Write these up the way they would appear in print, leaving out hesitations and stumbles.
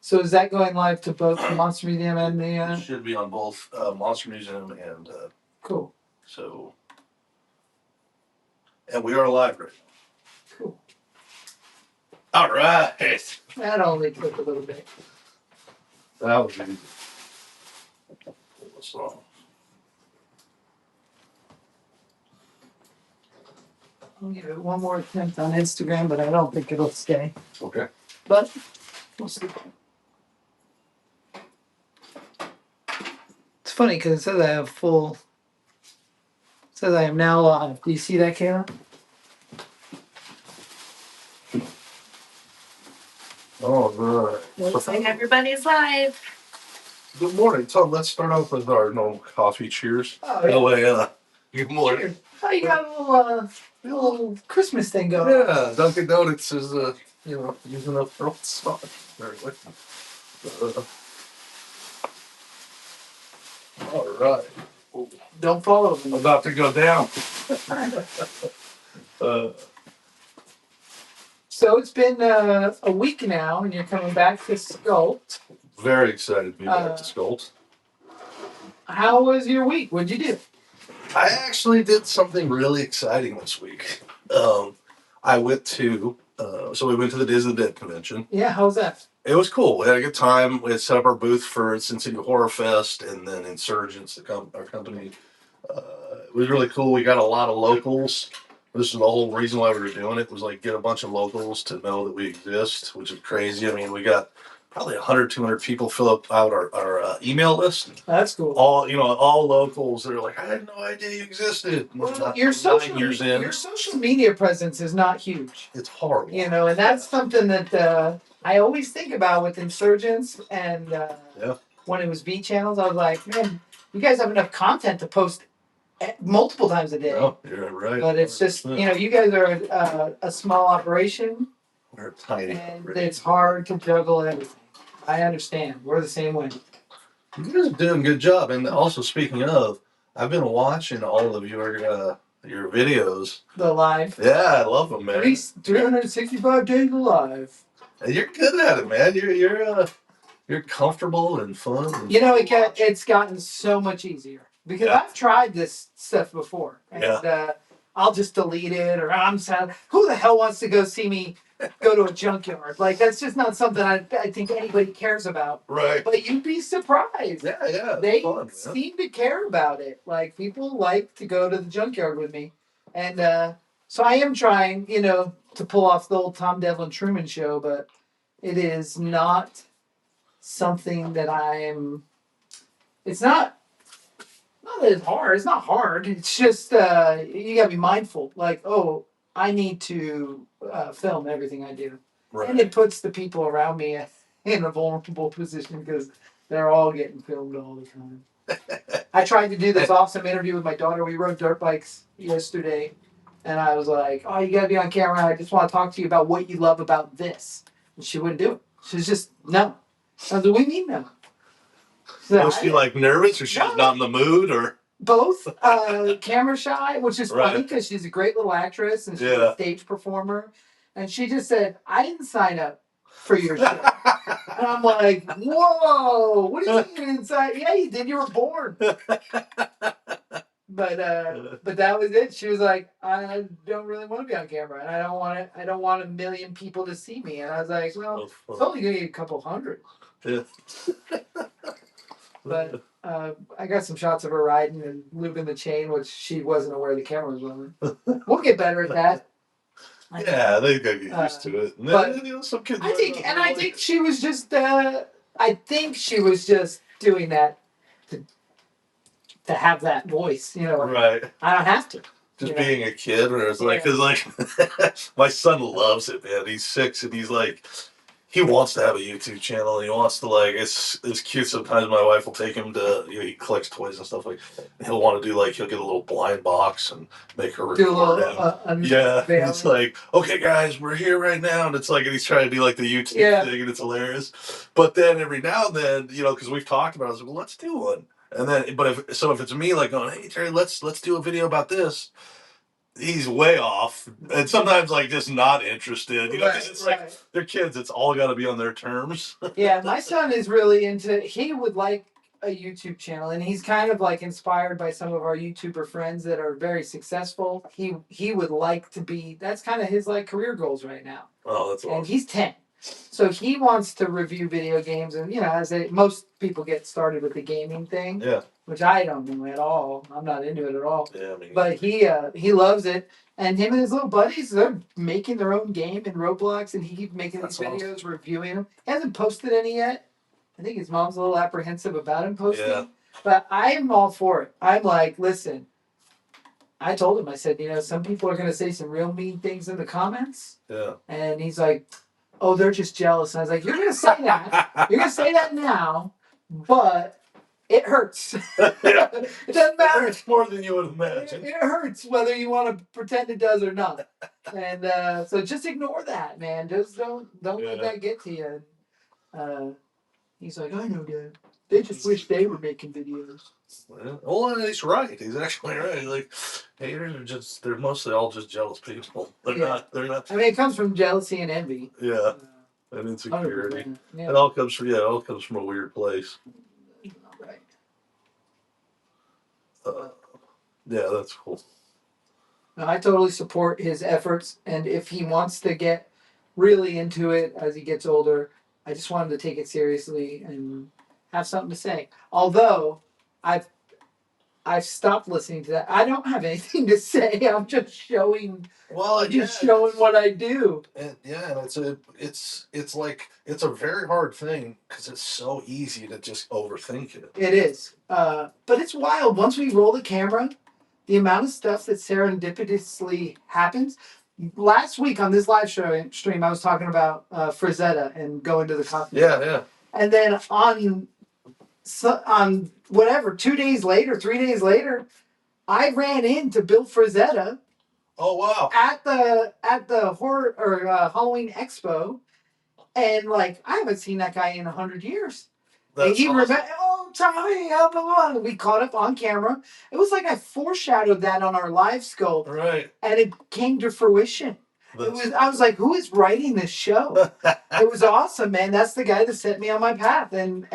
So is that going live to both the Monster Museum and the? It should be on both Monster Museum and. Cool. So. And we are live right now. Cool. All right. That only took a little bit. That was easy. What's wrong? I'll give it one more attempt on Instagram, but I don't think it'll stay. Okay. But we'll see. It's funny because it says I have full. It says I am now live. Do you see that, Kayla? All right. Looks like everybody's live. Good morning, Tom. Let's start off with our normal coffee. Cheers. Oh, yeah. That way, good morning. Cheers. Oh, you got a little Christmas thing going. Yeah, Dunkin' Donuts is using up their old spot. Very good. All right. Don't follow I'm me. about to go down. So it's been a week now, and you're coming back to Sculpt. Very excited to be back to Sculpt. How was your week? What'd you do? I actually did something really exciting this week. I went to we went to the Disney Dead convention. Yeah, how was that? It was cool. We had a good time. We had set up our booth for Sin City Horror Fest and then Insurgents, our company. It was really cool. We got a lot of locals. This is the whole reason why we were doing it, was like get a bunch of locals to know that we exist, which is crazy. I mean, we got probably 100, 200 people fill up out our email list. That's cool. All locals. They're like, I had no idea you existed. Well, your social media presence is not huge. It's horrible. And that's something that I always think about with Insurgents and when it was beat channels. I was like, man, you guys have enough content to post multiple times a day. Oh, you're right. But it's just, you guys are a small operation. We're tiny. And it's hard to juggle everything. I understand. We're the same way. You guys are doing a good job. And also, speaking of, I've been watching all of your videos. The live. Yeah, I love them, man. 365 days alive. And you're good at it, man. You're comfortable and fun. And it's gotten so much easier because I've tried this stuff before, and I'll just delete it, or I'm sad. Who the hell wants to go see me go to a junkyard? Like, that's just not something I think anybody cares about. Right. But you'd be surprised. Yeah. They seem to care about it. Like, people like to go to the junkyard with me, and so I am trying, to pull off the old Tom Devlin Truman Show, but it is not something that it's not that it's hard. It's not hard. It's just you gotta be mindful. Like, I need to film everything I do, and it puts the people around me in a vulnerable position because they're all getting filmed all the time. I tried to do this awesome interview with my daughter. We rode dirt bikes yesterday, and I was like, "Oh, you gotta be on camera. I just want to talk to you about what you love about this." And she wouldn't do it. She was just no. I was like, "What do you mean no?" Was she nervous, or she's not in the mood, or both? Camera shy, which is funny because she's a great little actress and she's a stage performer, and she just said, "I didn't sign up for your show." And I'm like, "Whoa! What do you mean you didn't sign? Yeah, you did. You were born." But that was it. She was like, "I don't really want to be on camera, and I don't want a million people to see me." And I was like, "Well, it's only gonna be a couple hundred." Yeah. But I got some shots of her riding and looping the chain, which she wasn't aware the camera was running. We'll get better at that. Yeah, they gotta get used to it. And but some kids. I think she was just. I think she was just doing that to have that voice. Right. I don't have to. Just being a kid, where it's because my son loves it, man. He's 6, and he's like, he wants to have a YouTube channel, and he wants to it's cute. Sometimes my wife will take him to, he collects toys and stuff he'll want to do he'll get a little blind box and make her record. It's like, okay guys, we're here right now, and it's and he's trying to do the YouTube thing, and it's hilarious. But then every now and then, because we've talked about it, I was like, well, let's do one. And then, if it's me going, hey Terry, let's do a video about this. he's way off, and sometimes like just not interested. You know, 'cause Right, it's right. like they're kids. It's all got to be on their terms. Yeah, my son is really into. He would like a YouTube channel, and he's kind of like inspired by some of our YouTuber friends that are very successful. He would like to be. That's kind of his like career goals right now. Oh, that's And awesome. he's 10, so he wants to review video games, and as most people get started with the gaming thing. Yeah. Which I don't know at all. I'm not into it at all. Yeah, I mean, But he loves it. And him and his little buddies, they're making their own game in Roblox, and he keeps making these videos, reviewing them. He hasn't posted any yet. I think his mom's a little apprehensive about him posting. Yeah. But I'm all for it. I'm like, listen, I told him, I said, some people are going to say some real mean things in the comments. Yeah. And he's like, oh, they're just jealous. And I was like, you're going to say that. You're going to say that now, but it hurts. Yeah. It doesn't matter. It's more than you would imagine. It hurts whether you want to pretend it does or not. And so just ignore that, man. Just don't let that get to you. He's like, I know, Dad. They just wish they were making videos. Well, he's right. He's actually right. Like, haters are they're mostly all just jealous people. They're not. I mean, it comes from jealousy and envy. Yeah. And insecurity. Yeah. It all comes from a weird place. Right. Yeah, that's cool. I totally support his efforts, and if he wants to get really into it as he gets older, I just want him to take it seriously and have something to say. Although I've stopped listening to that. I don't have anything to say. I'm just showing. Showing what I do. And it's like it's a very hard thing because it's so easy to just overthink it. It is, but it's wild. Once we roll the camera, the amount of stuff that serendipitously happens. Last week on this live stream, I was talking about Frazetta and going to the coffee. Yeah. And then on whatever 2 days later, 3 days later, I ran into Bill Frazetta. Oh wow! At the horror or Halloween Expo, and like I haven't seen that guy in 100 years. That's and awesome. Oh, Tommy, blah, blah, blah. We caught up on camera. It was like I foreshadowed that on our live scope, right? And it came to fruition. I was like, who is writing this show? It was awesome, man. That's the guy that set me on my path, and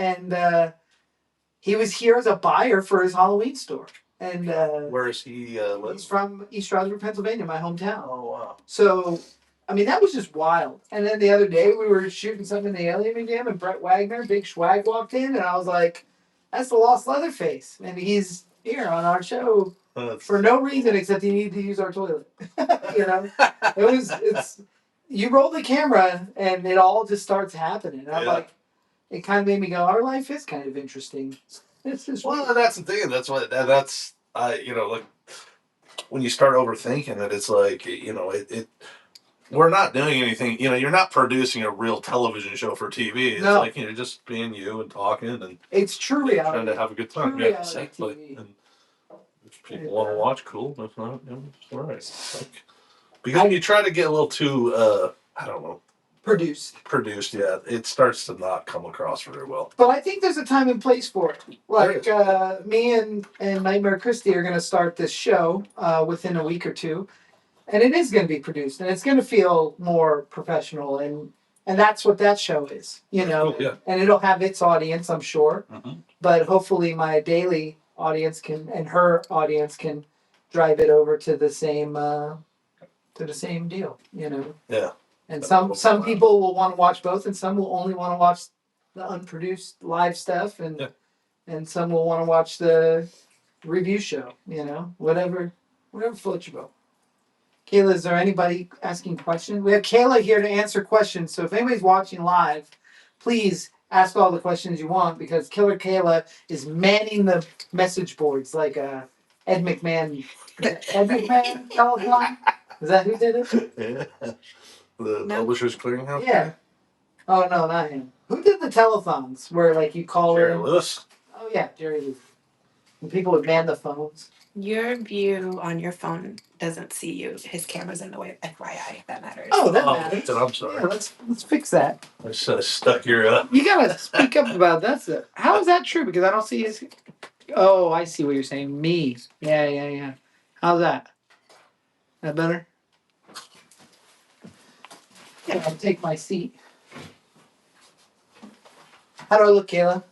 he was here as a buyer for his Halloween store. And where is he? He's from East Stroudsburg, Pennsylvania, my hometown. Oh wow! So, I mean, that was just wild. And then the other day, we were shooting something in the Alien Museum, and Brett Wagner, big swag, walked in, and I was like, "That's the Lost Leatherface," and he's here on our show for no reason except he needed to use our toilet. You roll the camera, and it all just starts happening. And I'm like, it kind of made me go, our life is kind of interesting. It's just weird. That's the thing. That's like when you start overthinking it, it's like we're not doing anything. You're not producing a real television show for TV. It's like just being you and talking and it's true reality. Trying to have a good time. Yeah, exactly. And if people want to watch, cool. If not, it's all right. Because you try to get a little too I don't know. Produced, yeah. It starts to not come across very well. But I think there's a time and place for it. Like me and Nightmare Christie are going to start this show within a week or two, and it is going to be produced, and it's going to feel more professional, and that's what that show is, Cool, yeah. And it'll have its audience, I'm sure. Mm-hmm. But hopefully, my daily audience and her audience can drive it over to the same deal, Yeah. And some people will want to watch both, and some will only want to watch the unproduced live stuff, and some will want to watch the review show. Whatever floats your boat. Kayla, is there anybody asking questions? We have Kayla here to answer questions. So if anybody's watching live, please ask all the questions you want because Killer Kayla is manning the message boards like Ed McMahon. Ed McMahon telethon? Is that who did it? Yeah. The Publishers Clearinghouse? Yeah. Oh, no, not him. Who did the telethons where, like, you call Jerry in? Lewis. Oh, yeah, Jerry Lewis. And people would man the phones. Your view on your phone doesn't see you. His camera's in the way. FYI, that matters. Oh, that matters. I'm sorry. Yeah, let's fix that. I stuck your... You gotta speak up about that. How is that true? Because I don't see his... Oh, I see what you're saying. Me. Yeah. How's that? That better? Yeah, I'll take my seat. How do I look, Kayla?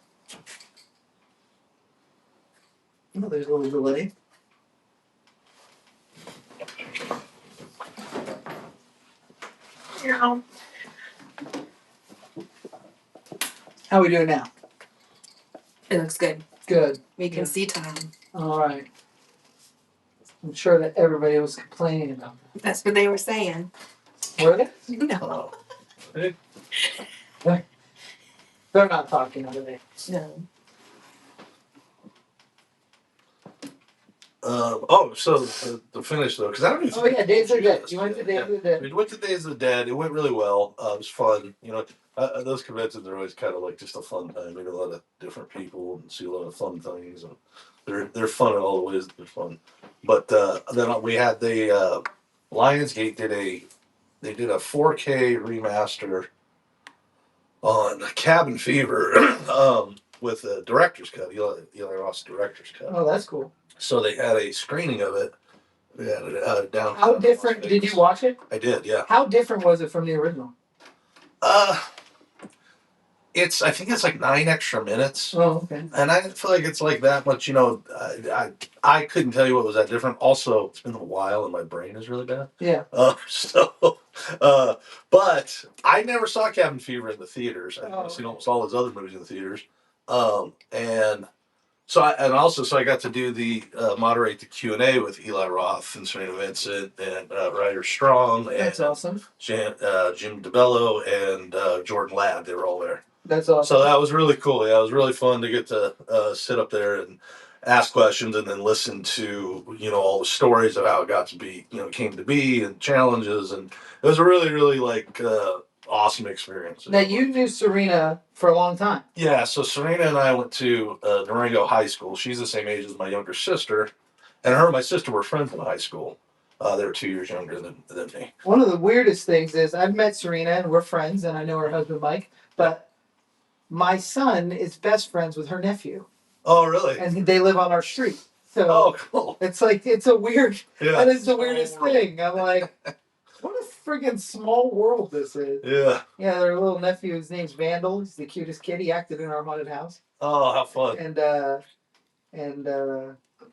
Oh, there's a little delay. Yeah. How are we doing now? It looks good. Good. We can Yeah. see Tom. All right. I'm sure that everybody was complaining about that. That's what they were saying. Were they? No. They're not talking, are they? No. So to finish though, because I don't even. Oh yeah, Days of the Dead. Yes, You went to yeah, Days yeah. of the Dead. We went to Days of the Dead. It went really well. It was fun. You know, those conventions are always kind of like just a fun time. Meet a lot of different people and see a lot of fun things, and they're fun in all the ways that they're fun. But then we had the Lionsgate did a 4K remaster on Cabin Fever with a director's cut, Eli Roth's director's cut. Oh, that's cool. So they had a screening of it. They had it down. How different? Did you watch it? I did, yeah. How different was it from the original? I think it's like 9 extra minutes. Oh, okay. And I feel like it's like that much, you know. I couldn't tell you what was that different. Also, it's been a while and my brain is really bad. Yeah. But I never saw Cabin Fever in the theaters. I've seen okay. almost all his other movies in the theaters. And I got to do the moderate the Q&A with Eli Roth and Serena Vincent and Ryder Strong and That's awesome. Jim DeBello and Jordan Ladd. They were all there. That's awesome. So that was really cool. Yeah, it was really fun to get to sit up there and ask questions and then listen to, you know, all the stories of how it got to be, you know, came to be and challenges. And it was a really, really like awesome experience. Now you knew Serena for a long time. Yeah, so Serena and I went to Durango High School. She's the same age as my younger sister, and her and my sister were friends in high school. They were 2 years younger than me. One of the weirdest things is I've met Serena and we're friends, and I know her husband Mike, but my son is best friends with her nephew. Oh, really? And they live on our street. So oh, cool. It's like, it's a weird, Yeah, that is the weirdest thing. I'm like, what a friggin' small world this is. Yeah. Yeah, their little nephew, his name's Vandal. He's the cutest kid. He acted in our haunted house. Oh, how fun. And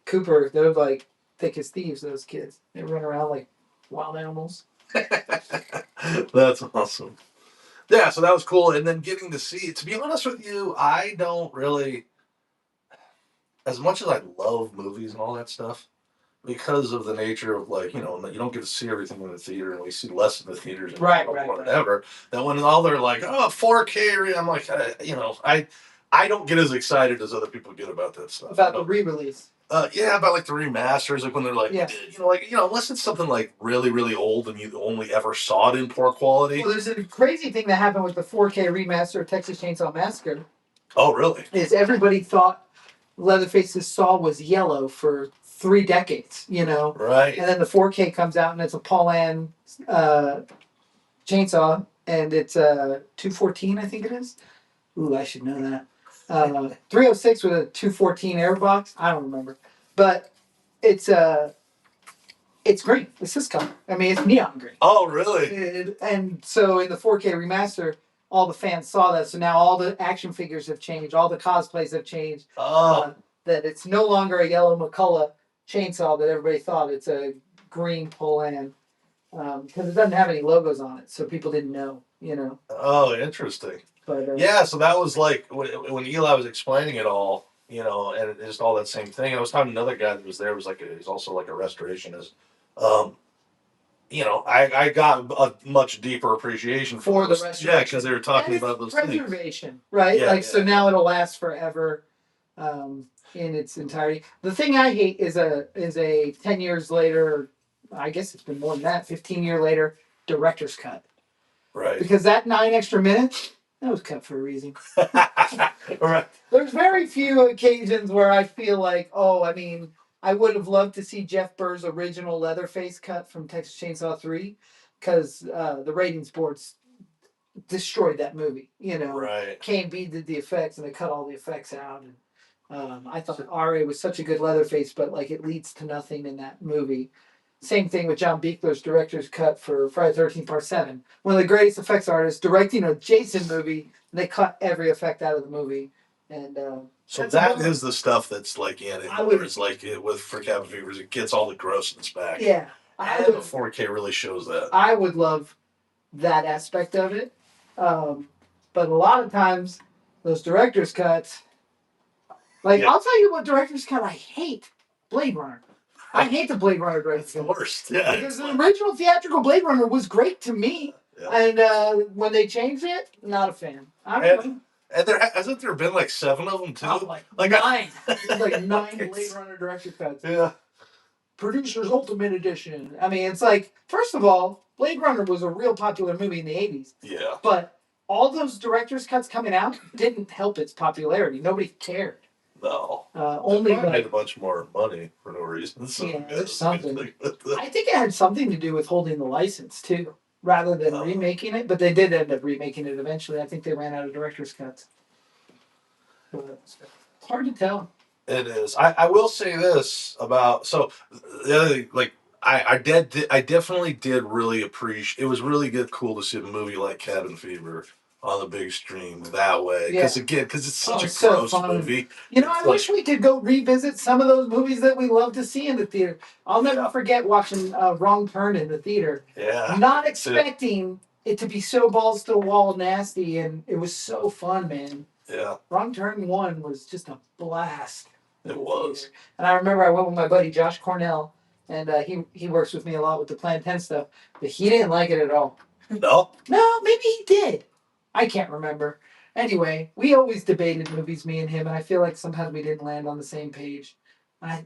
Cooper, they're like thick as thieves, those kids. They run around like wild animals. That's awesome. Yeah, so that was cool. And then getting to see, to be honest with you, I don't really, as much as I love movies and all that stuff, because of the nature of like, you know, you don't get to see everything in the theater, and we see less in the theaters right. That when all they're like, oh, 4K, I'm like, you know, I don't get as excited as other people get about that stuff. About the re-release. Yeah, about like the remasters, like when they're like, yeah. Unless it's something like really, really old and you only ever saw it in poor quality. Well, there's a crazy thing that happened with the 4K remaster of Texas Chainsaw Massacre. Oh, really? Is everybody thought Leatherface's saw was yellow for 3 decades, you know? Right. And then the 4K comes out and it's a Paulan chainsaw, and it's a 214, I think it is. Ooh, I should know that. 306 with a 214 airbox. I don't remember, but it's green. It's this color. I mean, it's neon green. Oh, really? And so in the 4K remaster, all the fans saw that. So now all the action figures have changed. All the cosplays have changed. Oh. That it's no longer a yellow McCullough chainsaw that everybody thought. It's a green Paulan. Because it doesn't have any logos on it, so people didn't know, you know. Oh, interesting. But yeah, so that was like when Eli was explaining it all, you know, and just all that same thing. I was talking to another guy that was there. Was like he's also like a restorationist. You know, I got a much deeper appreciation for the restoration. Yeah, because they were talking about those preservation, things. Right? Yeah, so now it'll last forever, in its entirety. The thing I hate is a 10 years later. I guess it's been more than that. 15-year later, director's cut. Right. Because that 9 extra minutes, that was cut for a reason. Right. There's very few occasions where I feel like, I would have loved to see Jeff Burr's original Leatherface cut from Texas Chainsaw 3, because the ratings boards destroyed that movie. You know, right. KMB did the effects and they cut all the effects out. And I thought RA was such a good Leatherface, but like it leads to nothing in that movie. Same thing with John Buechler's director's cut for Friday the 13th Part 7. One of the greatest effects artists directing a Jason movie, and they cut every effect out of the movie. And so that is the stuff that's like in it. It's like it with for cabin fevers, it gets all the grossness back. Yeah. And the 4K really shows that. I would love that aspect of it. But a lot of times, those director's cuts, I'll tell you what director's cut I hate. Blade Runner. I hate the Blade Runner director's cut. It's the worst. Yeah. Because the original theatrical Blade Runner was great to me. Yeah. And when they changed it, not a fan. And hasn't there been like 7 of them too? Like 9. There's like 9 Blade Runner director cuts. Yeah. Producer's Ultimate Edition. I mean, it's like, first of all, Blade Runner was a real popular movie in the 80s. Yeah. But all those director's cuts coming out didn't help its popularity. Nobody cared. No. Only made a bunch more money for no reason. So yeah, there's something. I think it had something to do with holding the license too, rather than remaking it. But they did end up remaking it eventually. I think they ran out of director's cuts. But it's hard to tell. It is. I will say this about the other thing, like I definitely did really appreciate. It was really cool to see a movie like Cabin Fever on the big screen that way. Because it's such a gross movie. You know, I wish we could go revisit some of those movies that we love to see in the theater. I'll never forget watching Wrong Turn in the theater. Yeah. Not expecting it to be so balls to the wall nasty, and it was so fun, man. Yeah. Wrong Turn 1 was just a blast. It was. And I remember I went with my buddy Josh Cornell, and he works with me a lot with the Plan 10 stuff, but he didn't like it at all. No? No, maybe he did. I can't remember. Anyway, we always debated movies, me and him, and I feel like sometimes we didn't land on the same page. I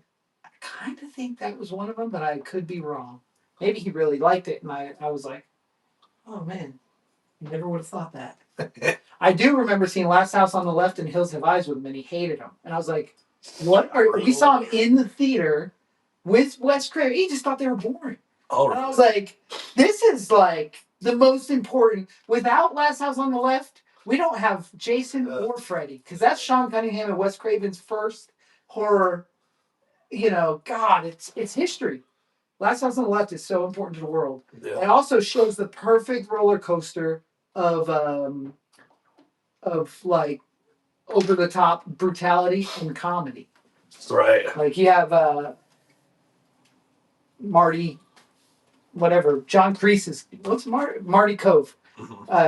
kind of think that was one of them, but I could be wrong. Maybe he really liked it, and I was like, oh man, I never would have thought that. I do remember seeing Last House on the Left and Hills Have Eyes with him, and he hated them. And I was like, what are... We saw him in the theater with Wes Craven. He just thought they were boring. Oh, and I was like, this is like... the most important. Without Last House on the Left, we don't have Jason or Freddy, because that's Sean Cunningham and Wes Craven's first horror. You know, God, it's history. Last House on the Left is so important to the world. Yeah. It also shows the perfect roller coaster of like over the top brutality and comedy. Right. Like you have Marty. Whatever, John Kreese is Marty Cove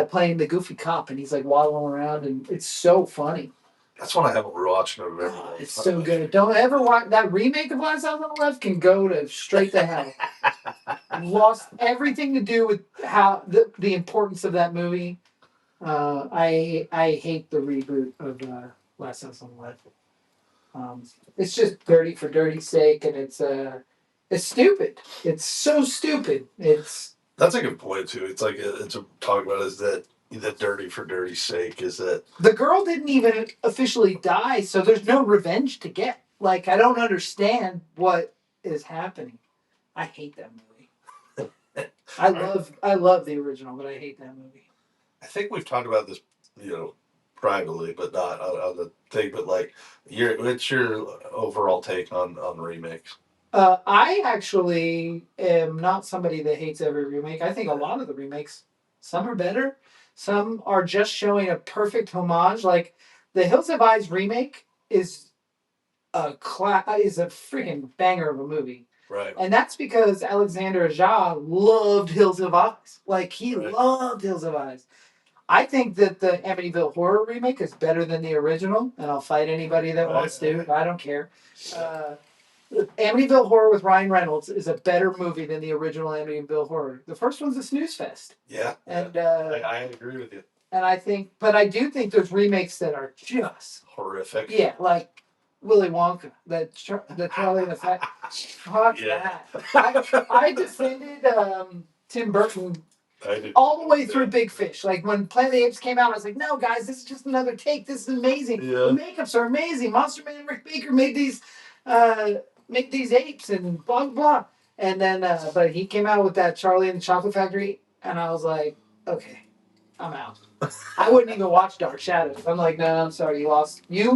playing the goofy cop, and he's like waddling around, and it's so funny. That's one I haven't watched in a very long time. It's so good. Don't ever watch that remake of Last House on the Left. Can go to straight to hell. Lost everything to do with how the importance of that movie. I hate the reboot of Last House on the Left. It's just dirty for dirty's sake, and it's stupid. It's so stupid. That's a good point too. It's like it's a talk about is that the dirty for dirty's sake is that the girl didn't even officially die, so there's no revenge to get. Like I don't understand what is happening. I hate that movie. I love the original, but I hate that movie. I think we've talked about this, privately, but not on the thing. But like, what's your overall take on remakes? I actually am not somebody that hates every remake. I think a lot of the remakes, some are better, some are just showing a perfect homage. Like the Hills Have Eyes remake is a freaking banger of a movie. Right. And that's because Alexander Aja loved Hills Have Eyes. Like he loved Hills Have Eyes. I think that the Amityville Horror remake is better than the original, and I'll fight anybody that wants to. I don't care. Amityville Horror with Ryan Reynolds is a better movie than the original Amityville Horror. The first one's a snooze fest. Yeah. And I agree with you. And I do think there's remakes that are just horrific. Yeah, like Willy Wonka, the Charlie and the Fat. Fuck that. I defended Tim Burton all the way through Big Fish. Like when Planet of the Apes came out, I was like, no, guys, this is just another take. This is amazing. Yeah. The makeups are amazing. Monster Man and Rick Baker made these apes and blah, blah. And then, but he came out with that Charlie and the Chocolate Factory, and I was like, okay, I'm out. I wouldn't even watch Dark Shadows. I'm like, no, I'm sorry, you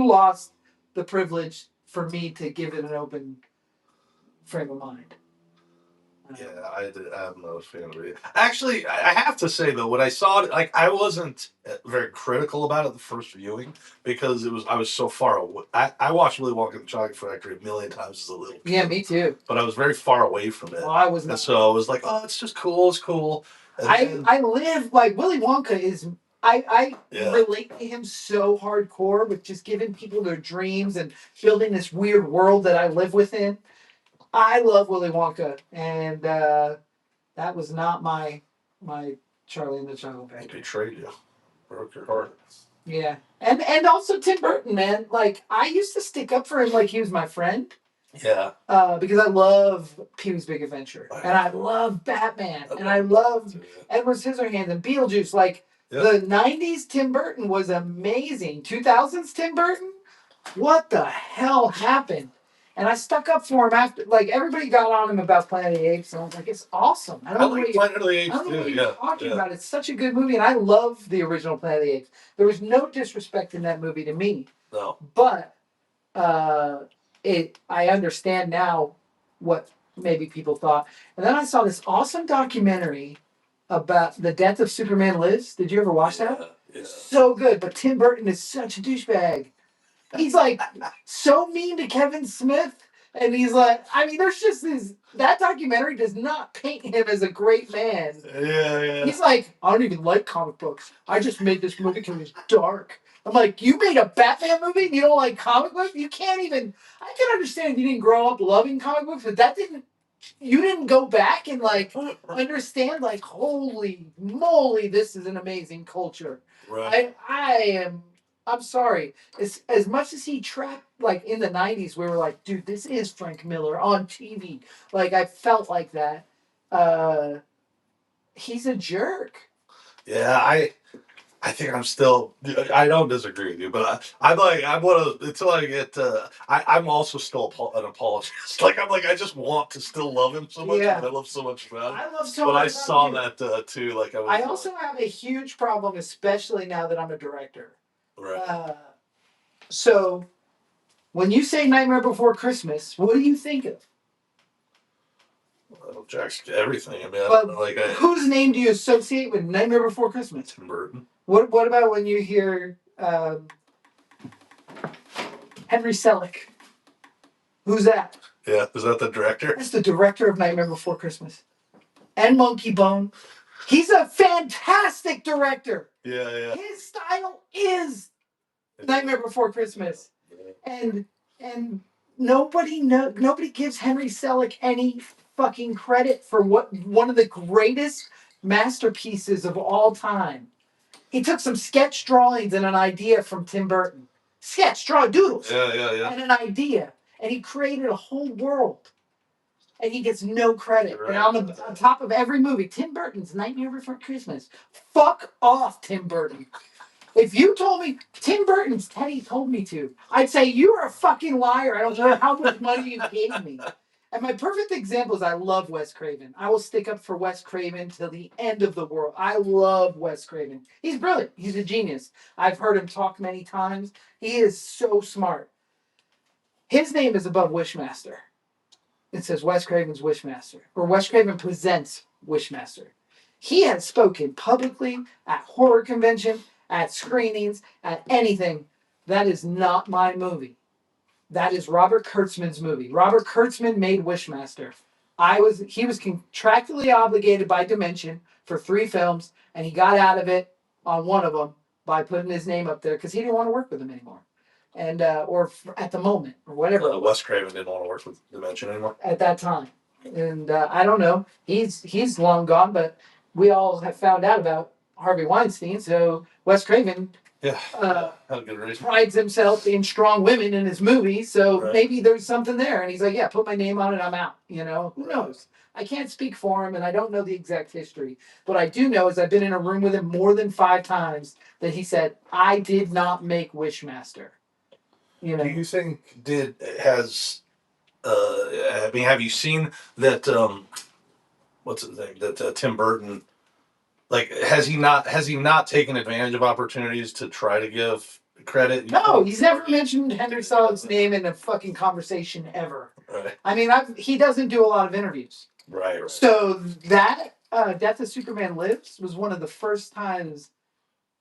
lost the privilege for me to give it an open frame of mind. Yeah, I'm not a fan of it. Actually, I have to say though, when I saw it, like I wasn't very critical about it the first viewing because I was so far away. I watched Willy Wonka and the Chocolate Factory a million times as a little kid. Yeah, me too. But I was very far away from it. Well, I was not. And so I was like, oh, it's just cool. It's cool. And I live like Willy Wonka is. I Yeah. relate to him so hardcore with just giving people their dreams and building this weird world that I live within. I love Willy Wonka, and that was not my Charlie and the Chocolate He Factory. betrayed you, broke your heart. Yeah, and also Tim Burton, man. Like I used to stick up for him like he was my friend. Yeah. Because I love Pee-wee's Big Adventure, and I love Batman, and I love Edward Scissorhands and Beetlejuice. Like the '90s Tim Burton was amazing. 2000s Tim Burton, what the hell happened? And I stuck up for him after, like everybody got on him about Planet of the Apes, and I was like, it's awesome. I don't know like Planet of the Apes what too. you're talking about. It's such a good movie, and I love the original Planet of the Apes. There was no disrespect in that movie to me. No. But I understand now what maybe people thought. And then I saw this awesome documentary about the death of Superman Lives. Did you ever watch that? Yeah. So good, but Tim Burton is such a douchebag. He's like so mean to Kevin Smith, and he's like, I mean, there's just this. That documentary does not paint him as a great man. Yeah. He's like, I don't even like comic books. I just made this movie because it's dark. I'm like, you made a Batman movie and you don't like comic books? You can't even. I can understand you didn't grow up loving comic books, but you didn't go back and like understand like, holy moly, this is an amazing culture. Right. I'm sorry. As much as he trapped, like in the '90s, we were like, dude, this is Frank Miller on TV. Like I felt like that. He's a jerk. Yeah, I think I'm still. I don't disagree with you, but I'm one of until I get. I'm also still an apologist. I just want to still love him so much. Yeah. I love so much about him. I love so But much I about saw you. that too. Like I also have a huge problem, especially now that I'm a director. Right. So, when you say Nightmare Before Christmas, what do you think of? Well, Jack's everything. I mean, whose name do you associate with Nightmare Before Christmas? Tim Burton. What about when you hear Henry Selick? Who's that? Yeah, is that the director? That's the director of Nightmare Before Christmas. And Monkey Bone. He's a fantastic director. Yeah. His style is Nightmare Before Christmas. And nobody gives Henry Selick any fucking credit for one of the greatest masterpieces of all time. He took some sketch drawings and an idea from Tim Burton. Doodles. Yeah. And an idea. And he created a whole world. And he gets no credit. Right. And on top of every movie, Tim Burton's Nightmare Before Christmas. Fuck off, Tim Burton. If you told me Tim Burton's Teddy told me to, I'd say you're a fucking liar. I don't care how much money you gave me. And my perfect example is I love Wes Craven. I will stick up for Wes Craven till the end of the world. I love Wes Craven. He's brilliant. He's a genius. I've heard him talk many times. He is so smart. His name is above Wishmaster. It says Wes Craven's Wishmaster. Or Wes Craven presents Wishmaster. He has spoken publicly at horror convention, at screenings, at anything. That is not my movie. That is Robert Kurtzman's movie. Robert Kurtzman made Wishmaster. He was contractually obligated by Dimension for 3 films, and he got out of it on one of them by putting his name up there because he didn't want to work with them anymore. And at the moment, or whatever. Wes Craven didn't want to work with Dimension anymore. At that time. And I don't know. He's long gone, but we all have found out about Harvey Weinstein, so Wes Craven had a good reason. Prides himself in strong women in his movies, so maybe there's something there. And he's like, yeah, put my name on it, I'm out. Who knows? I can't speak for him, and I don't know the exact history. What I do know is I've been in a room with him more than 5 times that he said, I did not make Wishmaster. Do you think have you seen that, what's his name, that Tim Burton, has he not taken advantage of opportunities to try to give credit? No, he's never mentioned Henry Selick's name in a fucking conversation ever. Right. I mean, he doesn't do a lot of interviews. Right. So that Death of Superman Lives was one of the first times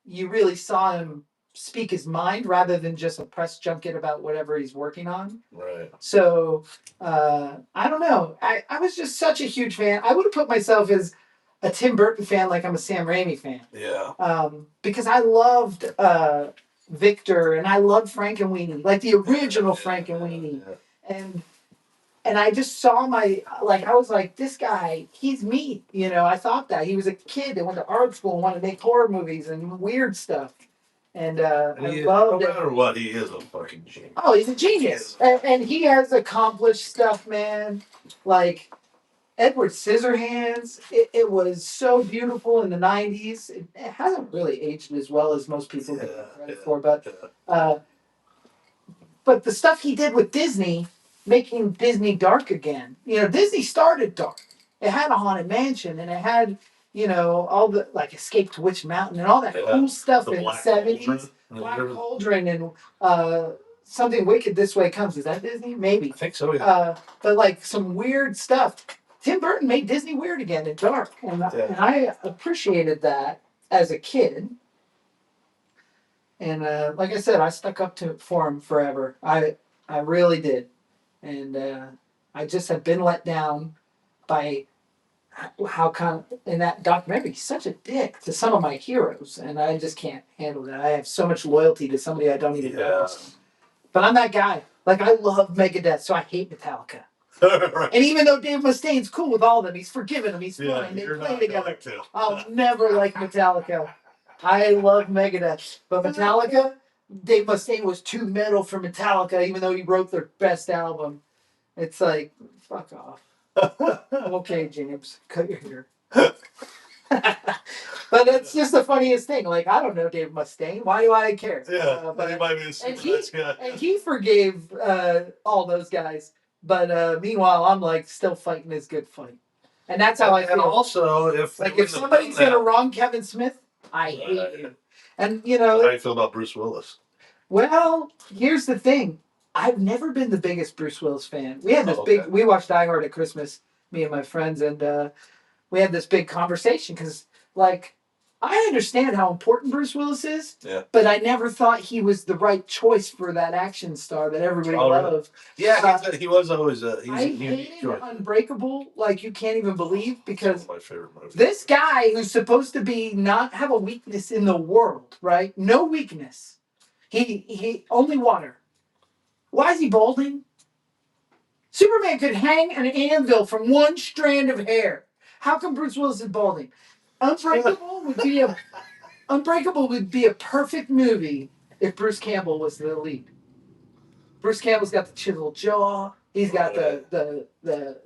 you really saw him speak his mind rather than just a press junket about whatever he's working on. Right. So I don't know. I was just such a huge fan. I would have put myself as a Tim Burton fan like I'm a Sam Raimi fan. Yeah. Because I loved Victor and I loved Frankenweenie, like the original Frankenweenie. Yeah. And I just saw I was like, this guy, he's me. You know, I thought that. He was a kid that went to art school and wanted to make horror movies and weird stuff. And I loved no it. matter what, he is a fucking genius. Oh, he's a genius. And he has accomplished stuff, man. Like Edward Scissorhands, it was so beautiful in the 90s. It hasn't really aged as well as most people give it credit for, but the stuff he did with Disney, making Disney dark again. You know, Disney started dark. It had a haunted mansion and it had, you know, all the like Escape to Witch Mountain and all that cool stuff in the 70s. Black Cauldron and Something Wicked This Way Comes. Is that Disney? Maybe. I think so, yeah. But like some weird stuff. Tim Burton made Disney weird again and dark. And I appreciated that as a kid. And like I said, I stuck up for him forever. I really did. And I just have been let down by how come in that documentary he's such a dick to some of my heroes, and I just can't handle that. I have so much loyalty to somebody I don't even know. But I'm that guy. Like I love Megadeth, so I hate Metallica. Right. And even though Dave Mustaine's cool with all of them, he's forgiven them, he's fine. They play together. I'll never like Metallica. I love Megadeth, but Metallica, Dave Mustaine was too metal for Metallica, even though he wrote their best album. It's like, fuck off. Okay, James, cut your hair. But it's just the funniest thing. Like, I don't know Dave Mustaine. Why do I care? Yeah, but he might be a super nice guy. And he forgave all those guys. But meanwhile, I'm like still fighting his good fight. And that's how I feel. And also, if somebody's going to wrong Kevin Smith, I hate you. And, you know. How do you feel about Bruce Willis? Well, here's the thing. I've never been the biggest Bruce Willis fan. We had this we watched Die Hard at Christmas, me and my friends, and we had this big conversation because, like, I understand how important Bruce Willis is, but I never thought he was the right choice for that action star that everybody loved. Yeah, he was always a hated Unbreakable like you can't even believe because my favorite movie. This guy who's supposed to be not have a weakness in the world, right? No weakness. He only water. Why is he balding? Superman could hang an anvil from one strand of hair. How come Bruce Willis is balding? Unbreakable would be a perfect movie if Bruce Campbell was the lead. Bruce Campbell's got the chiseled jaw. He's got the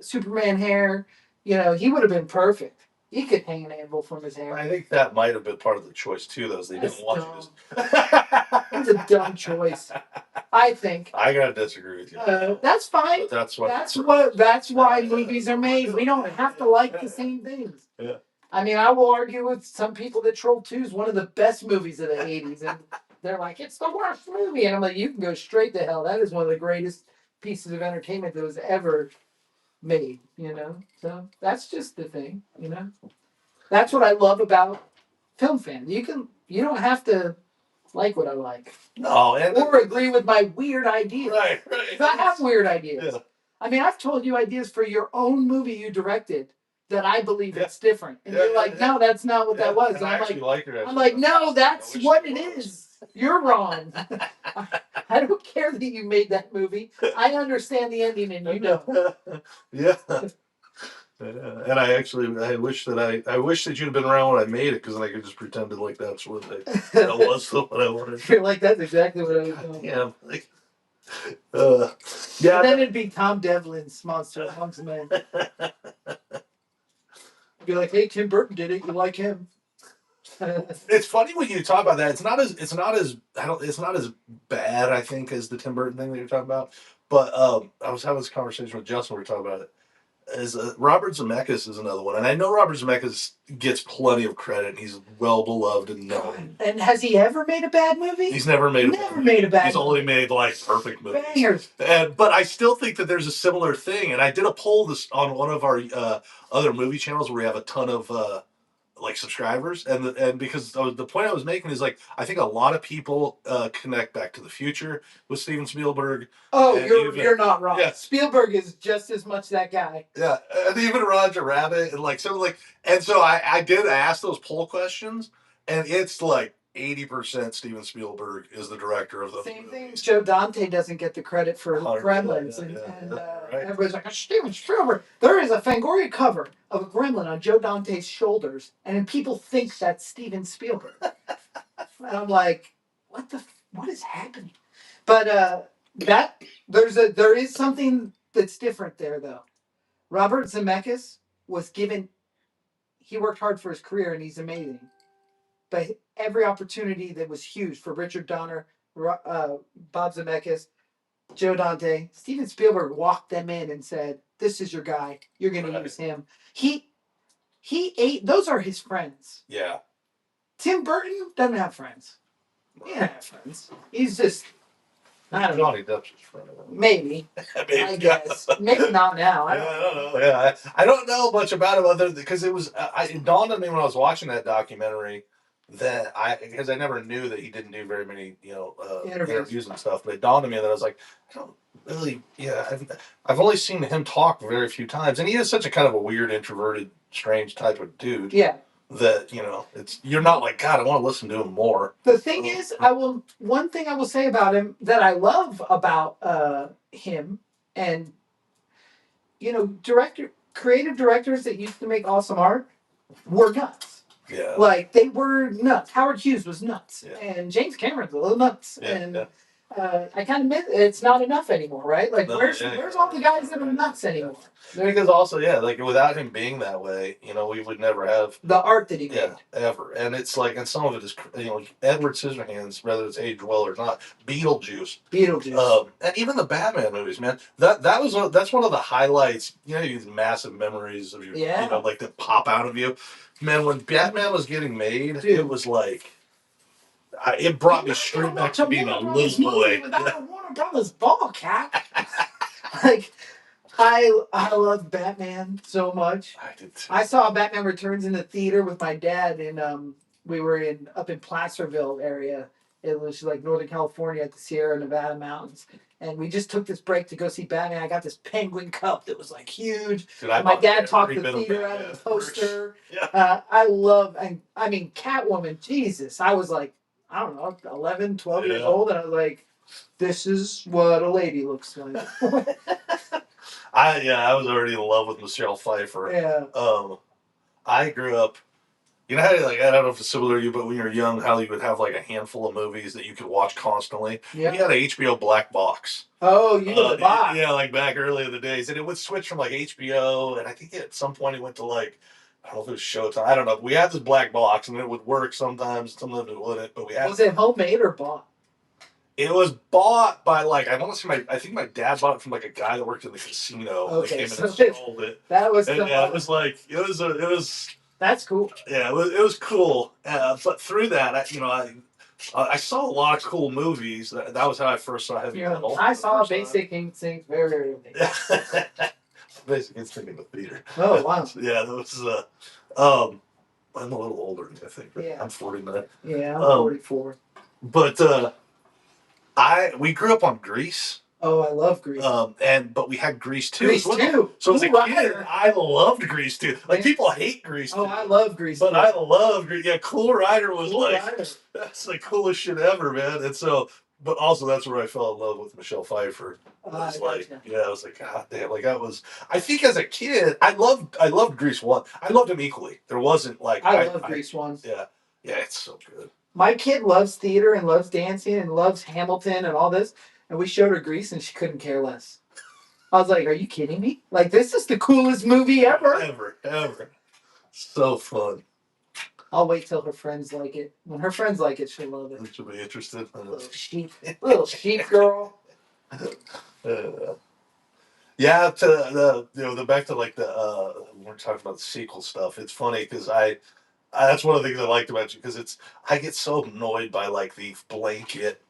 Superman hair. You know, he would have been perfect. He could hang an anvil from his hair. I think that might have been part of the choice too, though. They didn't want you to. It's a dumb choice. I think. I gotta disagree with you. That's fine. But that's why movies are made. We don't have to like the same things. Yeah. I mean, I will argue with some people that Troll 2 is one of the best movies of the 80s, and they're like, it's the worst movie, and I'm like, you can go straight to hell. That is one of the greatest pieces of entertainment that was ever made. You know, so that's just the thing. You know, that's what I love about film fans. You don't have to like what I like. No, or agree with my weird ideas. Right. I have weird ideas. Yeah. I mean, I've told you ideas for your own movie you directed that I believe it's different. And you're like, no, that's not what that was. And I'm like, no, that's what it is. You're wrong. I don't care that you made that movie. I understand the ending and you don't. Yeah. And I wish that you'd have been around when I made it because then I could just pretend like that's what that was what I wanted. You're like, that's exactly what I was doing. Yeah. And then it'd be Tom Devlin's Monster Amongst Men. Be like, hey, Tim Burton did it. You like him? It's funny when you talk about that. It's not as bad, I think, as the Tim Burton thing that you're talking about. But I was having this conversation with Justin. We were talking about it, Robert Zemeckis is another one, and I know Robert Zemeckis gets plenty of credit, and he's well beloved and known. And has he ever made a bad movie? He's never made a bad He's only made like perfect movies. Bangers. But I still think that there's a similar thing, and I did a poll this on one of our other movie channels where we have a ton of like subscribers, and because the point I was making is like I think a lot of people connect Back to the Future with Steven Spielberg. Oh, you're not wrong. Yeah. Spielberg is just as much that guy. Yeah, and even Roger Rabbit and like something like, and so I did ask those poll questions, and it's like 80% Steven Spielberg is the director of the same thing. Joe Dante doesn't get the credit for Gremlins, right. Everybody's like, Steven Spielberg. There is a Fangoria cover of a gremlin on Joe Dante's shoulders, and people think that's Steven Spielberg. And I'm like, what is happening? But there is something that's different there though. Robert Zemeckis he worked hard for his career and he's amazing. But every opportunity that was huge for Richard Donner, Bob Zemeckis, Joe Dante, Steven Spielberg walked them in and said, "This is your guy. You're going to use him." He ate. Those are his friends. Yeah. Tim Burton doesn't have friends. He doesn't have friends. He's just. I don't know. Johnny Depp's his friend. Maybe. I guess. Maybe not now. I don't know. Yeah, I don't know much about him other because it dawned on me when I was watching that documentary that because I never knew that he didn't do very many interviews and stuff, but it dawned on me that I was like, I don't really I've only seen him talk very few times, and he is such a kind of a weird, introverted, strange type of dude. Yeah. That you're not like, God, I want to listen to him more. The thing is, one thing I will say about him that I love about him, and creative directors that used to make awesome art were nuts. Yeah. Like they were nuts. Howard Hughes was nuts, yeah. and James Cameron's a little nuts, yeah, and yeah. I kind of miss it's not enough anymore, right? Like where's all the guys that are nuts anymore? Because also, like without him being that way, we would never have the art that he made. Yeah, ever. And it's like, and some of it is, Edward Scissorhands, whether it's aged well or not, Beetlejuice, and even the Batman movies, man. That's one of the highlights. These massive memories of your, like that pop out of you. Man, when Batman was getting made, it was like. It brought me straight back to being a little boy. Without a Warner Brothers ball cap. Like, I love Batman so much. I did too. I saw Batman Returns in the theater with my dad, and we were up in Placerville area. It was like Northern California at the Sierra Nevada mountains. And we just took this break to go see Batman. I got this penguin cup that was like huge. Dude, my dad talked the theater out of the poster. Yeah. I mean, Catwoman, Jesus. I was like, I don't know, 11, 12 years old. And I was like, this is what a lady looks like. I was already in love with Michelle Pfeiffer. Yeah. I grew up. How I don't know if it's similar to you, but when you were young, how you would have like a handful of movies that you could watch constantly. Yeah. We had an HBO black box. Oh, you know the box. Yeah, like back early in the days. And it would switch from like HBO, and I think at some point it went to like, I don't know if it was Showtime. I don't know. We had this black box, and it would work sometimes it wouldn't. But we had. Was it homemade or bought? It was bought by I think my dad bought it from like a guy that worked in the casino. Okay, that came and sold it. That was it was. That's cool. Yeah, it was cool. But through that, I saw a lot of cool movies. That was how I first saw heavy metal. I saw Basic Instinct very early. Basic Instinct in the theater. Oh wow. Yeah, that was. I'm a little older than I think. Right? Yeah. I'm 49. Yeah, I'm 44. But we grew up on Grease. Oh, I love Grease. But we had Grease 2 Grease 2. So as a kid, I loved Grease 2. Like people hate Grease 2. Oh, I love Grease 2. But I love Grease. Yeah, Cool Rider was that's the coolest shit ever, man. And so, but also that's where I fell in love with Michelle Pfeiffer. I was like, God damn, I think as a kid, I loved Grease 1. I loved him equally. There wasn't like I love Grease 1. Yeah, it's so good. My kid loves theater and loves dancing and loves Hamilton and all this. And we showed her Grease, and she couldn't care less. I was like, are you kidding me? Like, this is the coolest movie ever. Ever. So fun. I'll wait till her friends like it. When her friends like it, she'll love it. She'll be interested. Little sheep girl. Yeah, to the back to like when we're talking about the sequel stuff. It's funny because that's one of the things I liked about you because I get so annoyed by like the blanket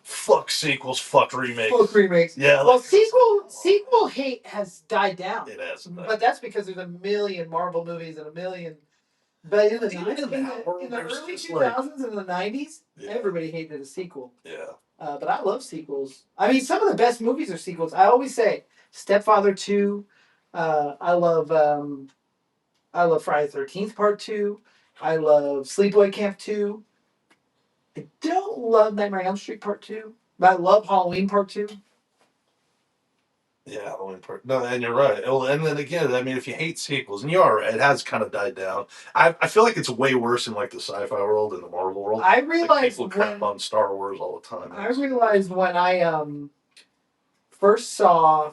fuck sequels, fuck remakes. Fuck remakes. Yeah. Well, sequel hate has died down. It has. But that's because there's a million Marvel movies and a million. But in the early 2000s and the 90s, everybody hated a sequel. Yeah. But I love sequels. I mean, some of the best movies are sequels. I always say Stepfather 2. I love Friday the 13th Part 2. I love Sleepaway Camp 2. I don't love Nightmare on Elm Street Part 2. But I love Halloween Part 2. Yeah, Halloween Part. No, and you're right. Well, and then again, I mean, if you hate sequels, and you are right, it has kind of died down. I feel like it's way worse in like the sci-fi world and the Marvel world. I realized like, people crap on Star Wars all the time. I realized when I first saw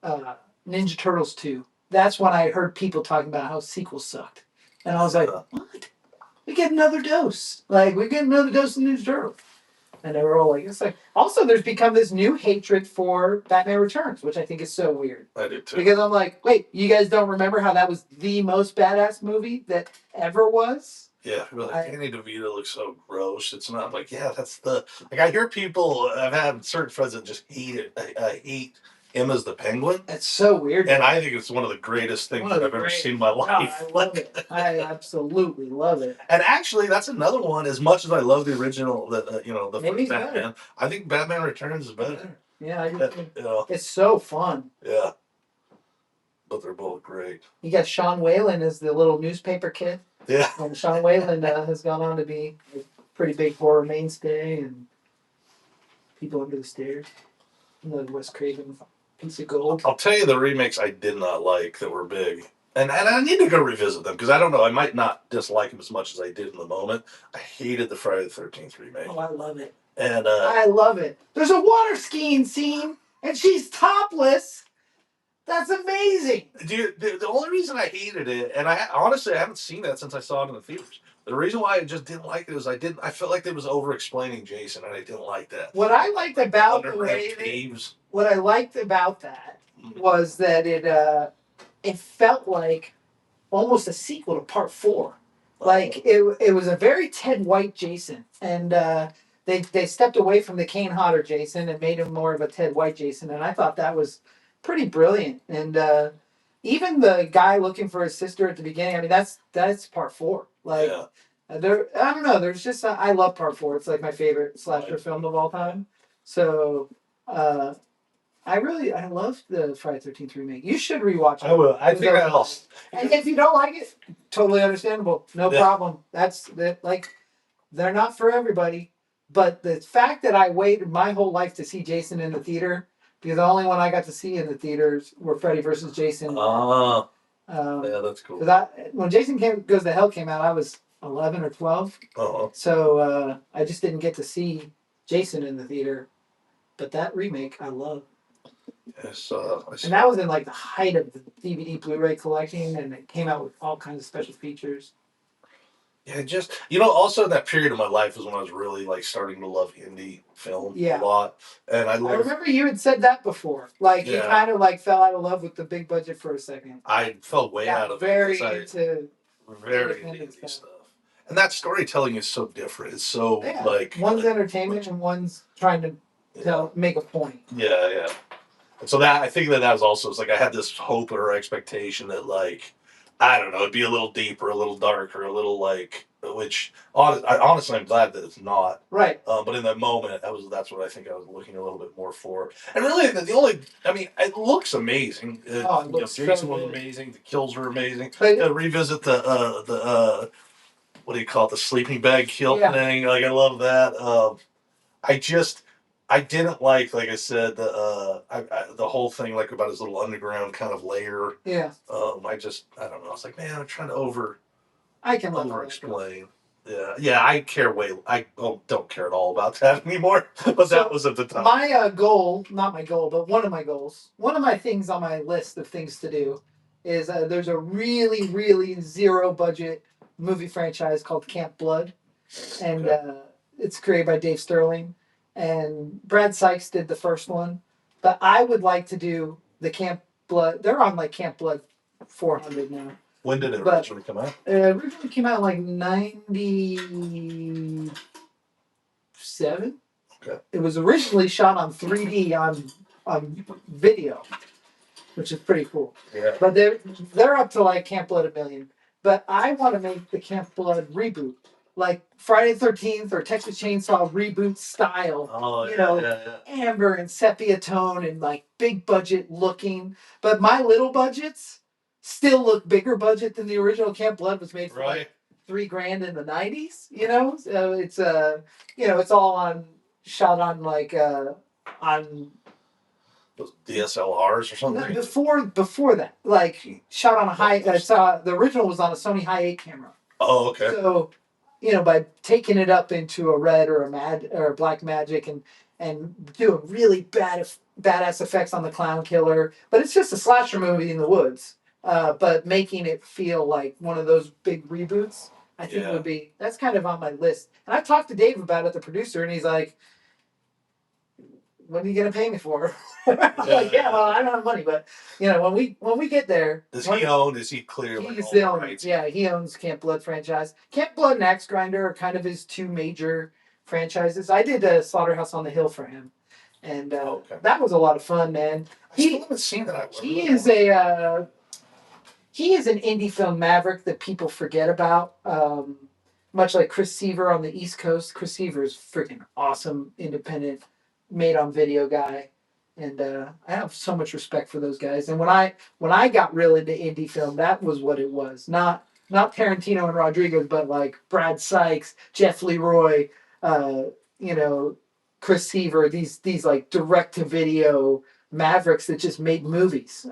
Ninja Turtles 2, that's when I heard people talking about how sequels sucked. And I was like, what? We get another dose. Like, we get another dose of Ninja Turtles. And they were all like, it's like, also there's become this new hatred for Batman Returns, which I think is so weird. I do too. Because I'm like, wait, you guys don't remember how that was the most badass movie that ever was? Yeah, like Danny DeVito looks so gross. It's not like, yeah, that's the like. I hear people. I've had certain friends that just hate it. I hate him as the Penguin. That's so weird. And I think it's one of the greatest things I've ever seen in my life. I love it. I absolutely love it. And actually, that's another one. As much as I love the original, the Maybe first Batman, better. I think Batman Returns is better. Yeah, I do. It's so fun. Yeah, but they're both great. You got Sean Whalen as the little newspaper kid. Yeah. And Sean Whalen has gone on to be a pretty big horror mainstay and People Under the Stairs. Another Wes Craven piece of gold. I'll tell you the remakes I did not like that were big. And I need to go revisit them because I don't know. I might not dislike them as much as I did in the moment. I hated the Friday the 13th remake. Oh, I love it. And I love it. There's a water skiing scene and she's topless. That's amazing. Dude, the only reason I hated it, and honestly I haven't seen that since I saw it in the theaters. The reason why I just didn't like it is I felt like it was over explaining Jason, and I didn't like that. What I liked about the way what I liked about that was that it felt like almost a sequel to Part 4. Like it was a very Ted White Jason, and they stepped away from the Kane Hodder Jason and made him more of a Ted White Jason, and I thought that was pretty brilliant. And even the guy looking for his sister at the beginning, I mean that's Part 4. Like I don't know. There's just I love Part 4. It's like my favorite slasher film of all time. So I love the Friday the 13th remake. You should rewatch it. I will. I think I will. And if you don't like it, totally understandable. No problem. Like they're not for everybody. But the fact that I waited my whole life to see Jason in the theater, because the only one I got to see in the theaters were Freddy vs. Jason. Yeah, that's cool. When Jason Goes to Hell came out, I was 11 or 12. So I just didn't get to see Jason in the theater. But that remake, I love. Yes, and that was in like the height of the DVD Blu-ray collecting, and it came out with all kinds of special features. Yeah, just also that period of my life was when I was really like starting to love indie film a lot, and I remember you had said that before. Like you kind of like fell out of love with the big budget for a second. I fell way out of very into indie stuff, and that storytelling is so different. It's so like one's entertainment and one's trying to make a point. Yeah. And so that I think that was also it's like I had this hope or expectation that like I don't know it'd be a little deeper, a little darker, a little like which honestly I'm glad that it's not right. But in that moment that's what I think I was looking a little bit more for. And really it looks amazing. Jason was amazing. The kills were amazing. Revisit the what do you call it? The sleeping bag kill thing. Like I love that. I didn't like I said, the whole thing like about his little underground kind of lair. Yeah. I don't know. I was like, man, I'm trying to over explain. Yeah. I don't care at all about that anymore. But that was at the time. My goal, not my goal, but one of my goals, one of my things on my list of things to do is there's a really, really zero budget movie franchise called Camp Blood, and it's created by Dave Sterling. And Brad Sykes did the first one, but I would like to do the Camp Blood. They're on like Camp Blood 400 now. When did it originally come out? It originally came out in like 97. Okay. It was originally shot on 3D on video, which is pretty cool. Yeah. But they're up to like Camp Blood 1,000,000. But I want to make the Camp Blood reboot, like Friday the 13th or Texas Chainsaw reboot style. Oh, you know, amber and sepia tone and like big budget looking. But my little budgets still look bigger budget than the original Camp Blood was made for like $3,000 in the 90s. You know, so it's it's all shot on like on DSLRs or something. Before that, like shot on a high. I saw the original was on a Sony High 8 camera. Oh, okay. So, by taking it up into a red or a black magic and doing really badass effects on the clown killer, but it's just a slasher movie in the woods. But making it feel like one of those big reboots, I think that's kind of on my list. And I talked to Dave about it, the producer, and he's like, "What are you gonna pay me for?" Like, well, I don't have money, but when we get there, Is he clear? Yeah, he owns Camp Blood franchise. Camp Blood and Axe Grinder are kind of his two major franchises. I did a Slaughterhouse on the Hill for him, and that was a lot of fun, man. I still haven't seen that. He is an indie film maverick that people forget about. Much like Chris Seaver on the East Coast. Chris Seaver is freaking awesome, independent, made on video guy. And I have so much respect for those guys. And when I got real into indie film, that was what it was. Not Tarantino and Rodriguez, but like Brad Sykes, Jeff Leroy, Chris Seaver. These like direct to video mavericks that just made movies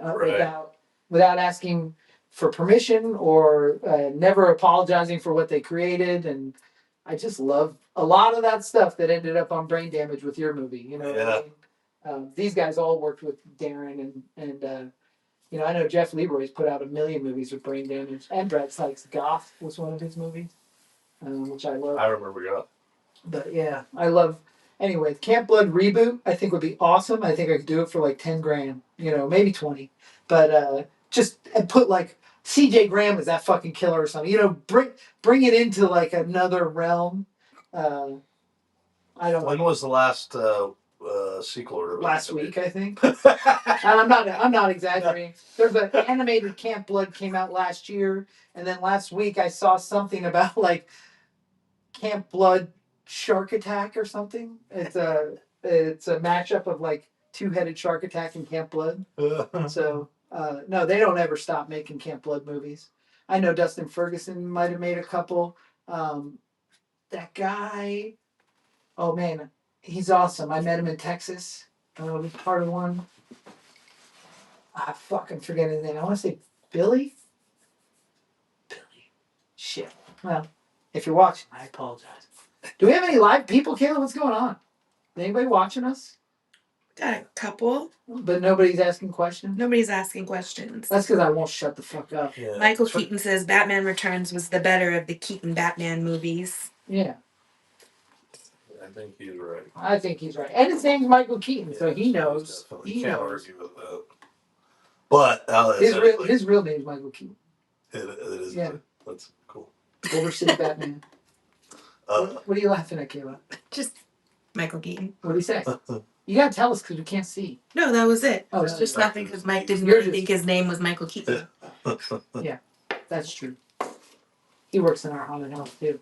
without asking for permission or never apologizing for what they created. And I just love a lot of that stuff that ended up on Brain Damage with your movie. You know what I mean? These guys all worked with Darren and I know Jeff Leroy's put out 1 million movies with Brain Damage, and Brad Sykes' Goth was one of his movies, which I love. I remember Goth. But yeah, I love. Anyway, Camp Blood reboot I think would be awesome. I think I could do it for like $10,000, maybe 20, but just put like C.J. Graham as that fucking killer or something. Bring it into like another realm. I don't. When was the last sequel release? Last week, I think. And I'm not exaggerating. There's an animated Camp Blood came out last year, and then last week I saw something about like Camp Blood Shark Attack or something. It's a mashup of like two-headed Shark Attack and Camp Blood. So no, they don't ever stop making Camp Blood movies. I know Dustin Ferguson might have made a couple. That guy, oh man, he's awesome. I met him in Texas. Was part of one. I fucking forget his name. I want to say Billy. Shit. Well, if you're watching, I apologize. Do we have any live people, Kayla? What's going on? Anybody watching us? Got a couple. But nobody's asking questions? Nobody's asking questions. That's because I won't shut the fuck up. Yeah. Michael Keaton says Batman Returns was the better of the Keaton Batman movies. Yeah. I think he's right. I think he's right. And his name's Michael Keaton, so he knows. He can't knows. argue with that. But his real name's Michael Keaton. It is. Yeah. That's cool. Over City Batman. What are you laughing at, Kayla? Just Michael Keaton. What did he say? You gotta tell us because we can't see. No, that was it. Oh, it's just nothing because Mike didn't really think his name was Michael Keaton. Yeah, that's true. He works in our haunted house too.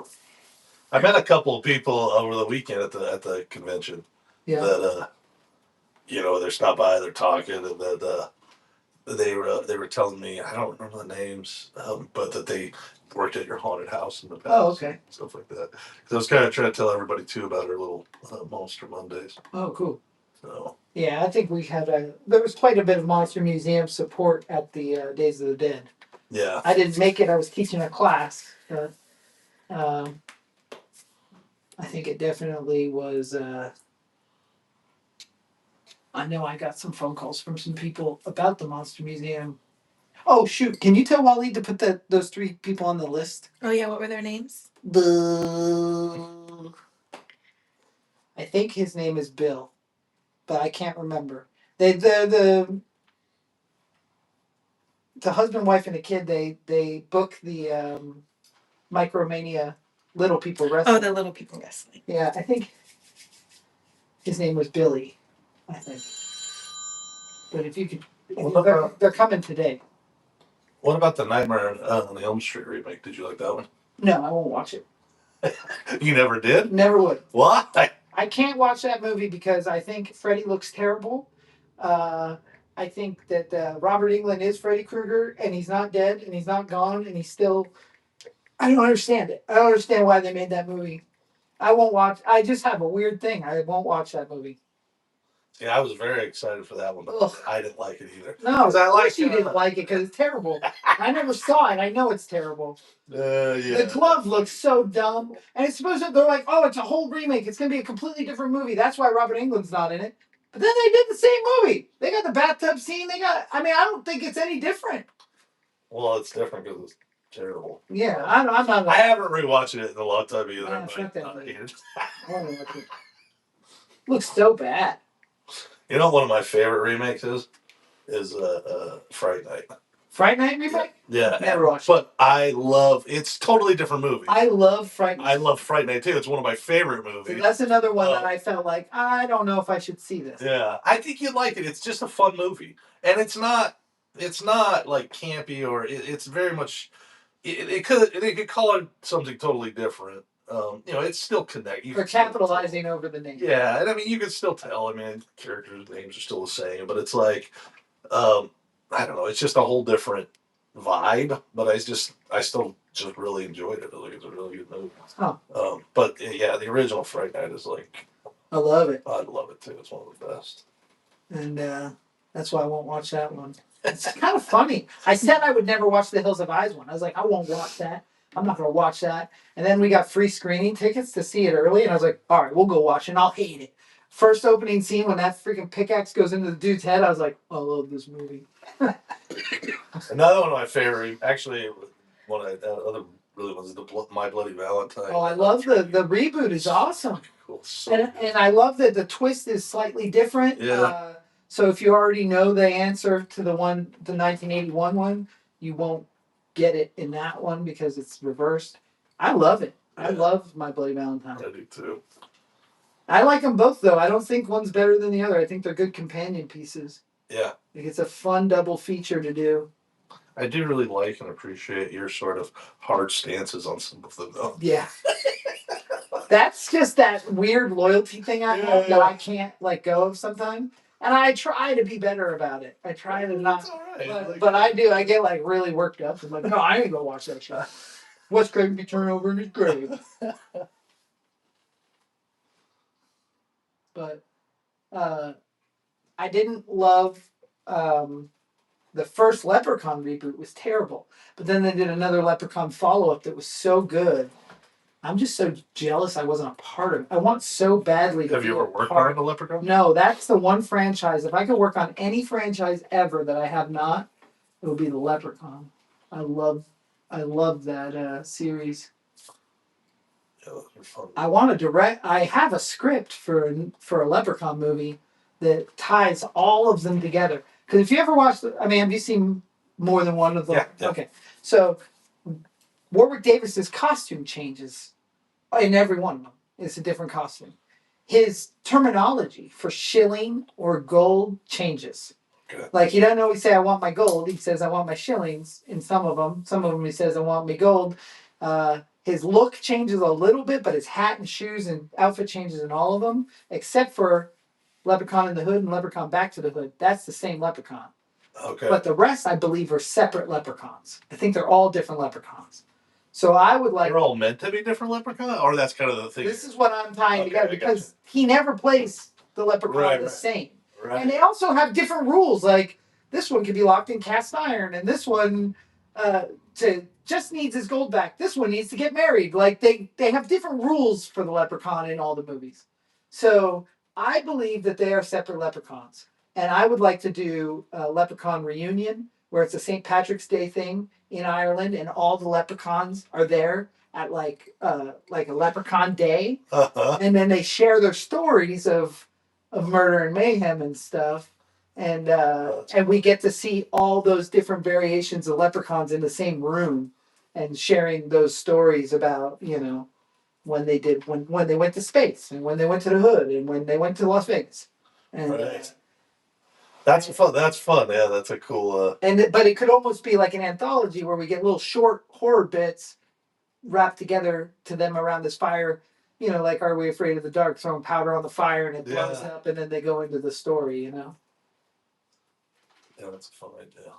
I met a couple of people over the weekend at the convention. Yeah. That they stopped by, they're talking, and that they were telling me, I don't remember the names, but that they worked at your haunted house in the past. Oh, okay. Stuff like that. Because I was kind of trying to tell everybody too about our little Monster Mondays. Oh, cool. So. Yeah, I think we had there was quite a bit of Monster Museum support at the Days of the Dead. Yeah. I didn't make it. I was teaching a class. But, I think it definitely was. I know I got some phone calls from some people about the Monster Museum. Oh shoot! Can you tell Waleed to put those 3 people on the list? Oh yeah, what were their names? I think his name is Bill, but I can't remember. The the husband, wife, and a kid. They book the Micromania Little People Wrestling. Oh, the Little People Wrestling. Yeah, I think his name was Billy. I think. But if you could, they're coming today. What about the Nightmare on Elm Street remake? Did you like that one? No, I won't watch it. You never did? Never would. Why? I can't watch that movie because I think Freddy looks terrible. I think that Robert Englund is Freddy Krueger, and he's not dead, and he's not gone, and he's still. I don't understand it. I don't understand why they made that movie. I won't watch. I just have a weird thing. I won't watch that movie. Yeah, I was very excited for that one, but Ugh. I didn't like it either. No, I of course you didn't like it because it's terrible. I never saw it. I know it's terrible. Yeah. The glove looks so dumb, and it's supposed to. They're like, oh, it's a whole remake. It's gonna be a completely different movie. That's why Robert Englund's not in it. But then they did the same movie. They got the bathtub scene. They got. I mean, I don't think it's any different. Well, it's different because it's terrible. Yeah, I'm not. I haven't rewatched it in a long time either. Yeah, fuck that I movie. hate it. I don't know what it looks so bad. You know, one of my favorite remakes is Fright Night. Fright Night remake? Yeah, Never watched it. But I love. It's totally different movie. I love Fright Night. I love Fright Night too. It's one of my favorite movies. That's another one that I felt like I don't know if I should see this. Yeah, I think you'd like it. It's just a fun movie, and it's not like campy or it's very much. They could call it something totally different. It's still connected. They're capitalizing over the name. Yeah, and I mean, you can still tell. I mean, characters' names are still the same, but it's like, I don't know. It's just a whole different vibe. But I still just really enjoyed it. Like it's a really good movie. Huh. But yeah, the original Fright Night is like. I love it. I love it too. It's one of the best. And that's why I won't watch that one. It's kind of funny. I said I would never watch the Hills of Eyes one. I was like, I won't watch that. I'm not going to watch that. And then we got free screening tickets to see it early. And I was like, all right, we'll go watch it. And I'll hate it. First opening scene when that freaking pickaxe goes into the dude's head, I was like, I love this movie. Another one of my favorite, actually, one of the other really ones is My Bloody Valentine. Oh, I love the reboot is awesome. Cool. So and I love that the twist is slightly different. Yeah. So if you already know the answer to the 1981 one, you won't get it in that one because it's reversed. I love it. Yeah. I love My Bloody Valentine. I do too. I like them both though. I don't think one's better than the other. I think they're good companion pieces. Yeah. Like it's a fun double feature to do. I do really like and appreciate your sort of hard stances on some of them though. Yeah. That's just that weird loyalty thing I have that I can't let go of sometimes. And I try to be better about it. I try to not. Right. But I do. I get like really worked up. I'm like, no, I ain't gonna watch that show. What's Craig be turned over in his grave? But I didn't love the first Leprechaun reboot was terrible. But then they did another Leprechaun follow-up that was so good. I'm just so jealous I wasn't a part of it. I want so badly to Have you ever worked on a Leprechaun? No, that's the one franchise. If I could work on any franchise ever that I have not, it would be the Leprechaun. I love that series. Yeah, those are fun. I want to direct. I have a script for a Leprechaun movie that ties all of them together. Because if you ever watch, have you seen more than one of them? Yeah. Okay, so Warwick Davis's costume changes in every one of them. It's a different costume. His terminology for shilling or gold changes. Okay. Like he doesn't always say I want my gold. He says I want my shillings in some of them. Some of them he says I want my gold. His look changes a little bit, but his hat and shoes and outfit changes in all of them, except for Leprechaun in the Hood and Leprechaun Back to the Hood. That's the same Leprechaun. Okay. But the rest, I believe, are separate leprechauns. I think they're all different leprechauns. So I would like. They're all meant to be different leprechaun, or that's kind of the thing. This is what I'm tying together because gotcha. he never plays the leprechaun the same. Right. And they also have different rules. Like this one can be locked in cast iron, and this one just needs his gold back. This one needs to get married. Like they have different rules for the leprechaun in all the movies. So I believe that they are separate leprechauns. And I would like to do a Leprechaun Reunion, where it's a St. Patrick's Day thing in Ireland, and all the leprechauns are there at like a Leprechaun Day, Uh-huh. and then they share their stories of murder and mayhem and stuff. and we get to see all those different variations of leprechauns in the same room, and sharing those stories about when they went to space and when they went to the hood and when they went to Las Vegas, and Right. That's fun. That's fun. Yeah, that's a cool. but it could almost be like an anthology where we get little short horror bits wrapped together to them around this fire. Like Are We Afraid of the Dark, throwing powder on the fire and it blows Yeah. up, and then they go into the story. Yeah, that's a fun idea.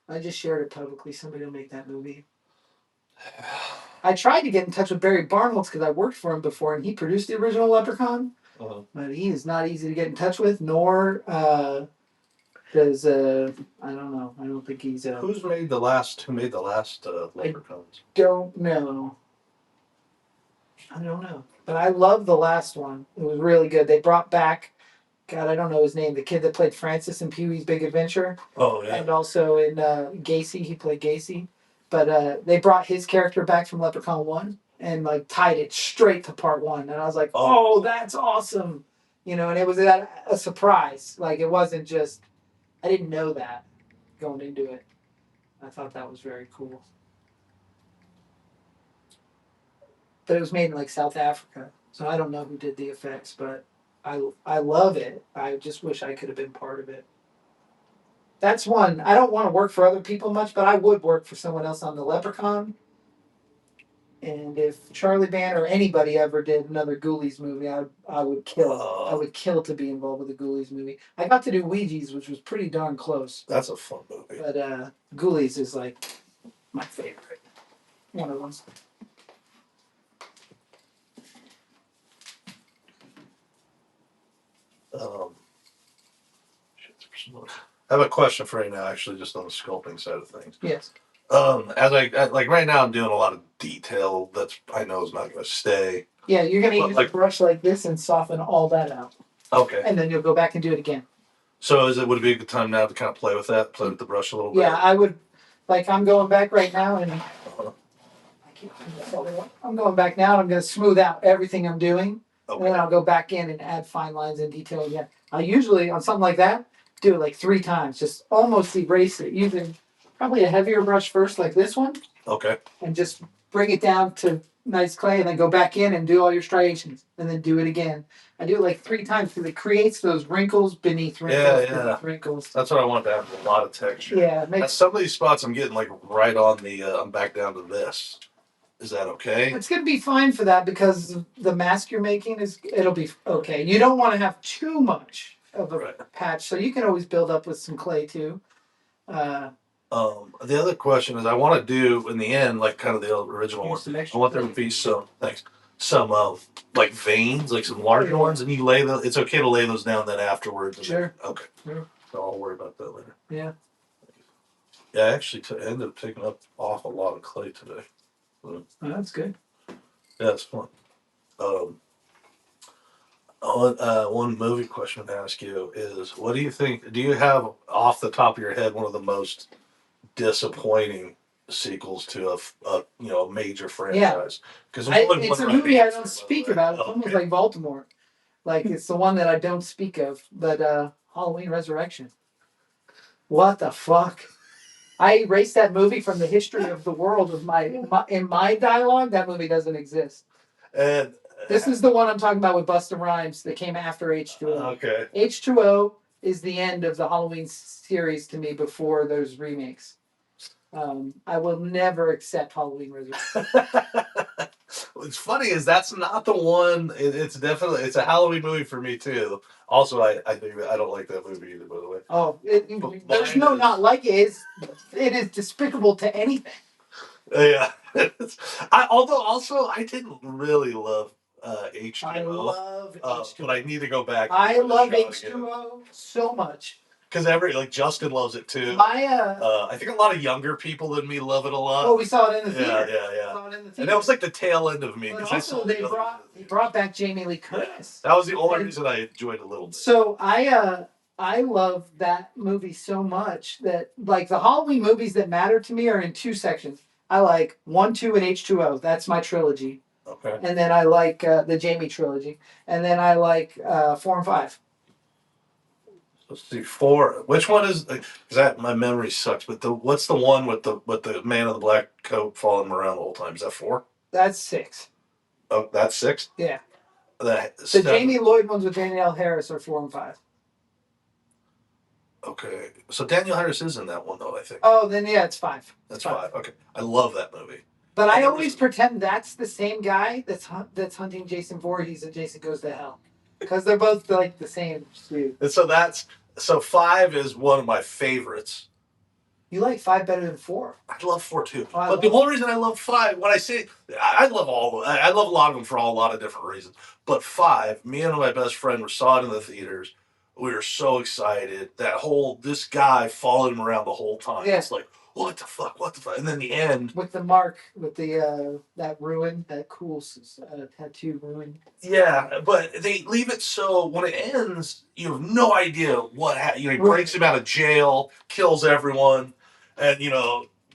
I just shared it publicly. Somebody will make that movie. I tried to get in touch with Barry Barnholtz because I worked for him before, and he produced the original Leprechaun. Uh-huh. But he is not easy to get in touch with, nor does I don't know. I don't think he's Who made the last Leprechauns? Don't know. I don't know. But I love the last one. It was really good. They brought back, God, I don't know his name, the kid that played Francis in Pee Wee's Big Adventure. Oh yeah. And also in Gacy, he played Gacy. But they brought his character back from Leprechaun 1 and like tied it straight to part 1. And I was like, oh, that's awesome. And it was a surprise. Like, it wasn't just, I didn't know that going into it. I thought that was very cool. But it was made in like South Africa, so I don't know who did the effects, but I love it. I just wish I could have been part of it. That's one. I don't want to work for other people much, but I would work for someone else on the Leprechaun. And if Charlie Band or anybody ever did another Ghoulies movie, I would kill. I would kill to be involved with a Ghoulies movie. I got to do Ouija's, which was pretty darn close. That's a fun movie. But Ghoulies is like my favorite. One of them. I have a question for you now, actually, just on the sculpting side of things. Yes. As like right now, I'm doing a lot of detail that's I know is not going to stay. Yeah, you're going to use a brush like this and soften all that out. Okay. And then you'll go back and do it again. So would it be a good time now to kind of play with the brush a little bit? Yeah, I would. Like, I'm going back right now and I'm going back now and I'm going to smooth out everything I'm doing. Okay. And then I'll go back in and add fine lines and detail again. I usually, on something like that, do it like 3 times. Just almost erase it. Using probably a heavier brush first, like this one. Okay. And just bring it down to nice clay and then go back in and do all your striations. And then do it again. I do it like 3 times because it creates those wrinkles beneath wrinkles. Yeah. Beneath wrinkles. That's what I want to have, a lot of texture. Yeah. Some of these spots I'm getting like right on the, I'm back down to this. Is that okay? It's going to be fine for that because the mask you're making it'll be okay. You don't want to have too much of a patch, so you can always build up with some clay too. The other question is, I want to do in the end, like kind of the original one. I want there to be some like veins, like some larger ones, and you lay those. It's okay to lay those down then afterwards. Sure. Okay. Sure. So I'll worry about that later. Yeah. Yeah, I actually ended up taking off a lot of clay today. Oh, that's good. Yeah, it's fun. One movie question to ask you is, what do you think? Do you have off the top of your head one of the most disappointing sequels to a major franchise? Because it's a movie I don't speak about. It's almost like Baltimore. Like it's the one that I don't speak of. But Halloween Resurrection. What the fuck? I erased that movie from the history of the world in my dialogue. That movie doesn't exist. And this is the one I'm talking about with Busta Rhymes that came after H2O. Okay. H2O is the end of the Halloween series to me before those remakes. I will never accept Halloween Resurrection. What's funny is that's not the one. It's a Halloween movie for me too. Also, I think I don't like that movie either. By the way. Oh, there's not like it. It is despicable to anything. Yeah. I didn't really love H2O. I love H2O. But I need to go back. I love H2O so much. Because Justin loves it too. I think a lot of younger people than me love it a lot. Oh, we saw it in the theater. Yeah. Saw it in the theater. And that was like the tail end of me. But also, they brought back Jamie Lee Curtis. That was the only reason I enjoyed it a little bit. So I love that movie so much that like the Halloween movies that matter to me are in 2 sections. I like 1, 2, and H2O. That's my trilogy. Okay. And then I like the Jamie trilogy. And then I like 4 and 5. Let's see, 4. Which one is? Because that my memory sucks. But what's the one with the man in the black coat following him around the whole time? Is that 4? That's 6. Oh, that's 6. Yeah. The Jamie Lloyd ones with Danielle Harris are 4 and 5. Okay, so Daniel Harris is in that one though. I think. Oh, then yeah, it's 5. That's 5. Okay, I love that movie. But I always pretend that's the same guy that's hunting Jason Voorhees and Jason Goes to Hell, because they're both like the same dude. And so 5 is one of my favorites. You like 5 better than 4? I love 4 too. Oh, but the whole reason I love 5, when I say I love I love a lot of them for a lot of different reasons. But 5, me and my best friend saw it in the theaters. We were so excited. This guy followed him around the whole time. Yeah. It's like, what the fuck? And then the end. With the mark, with the, that ruin, that cool tattoo ruin. Yeah, but they leave it so when it ends, you have no idea what happened. He breaks him out of jail, kills everyone, and,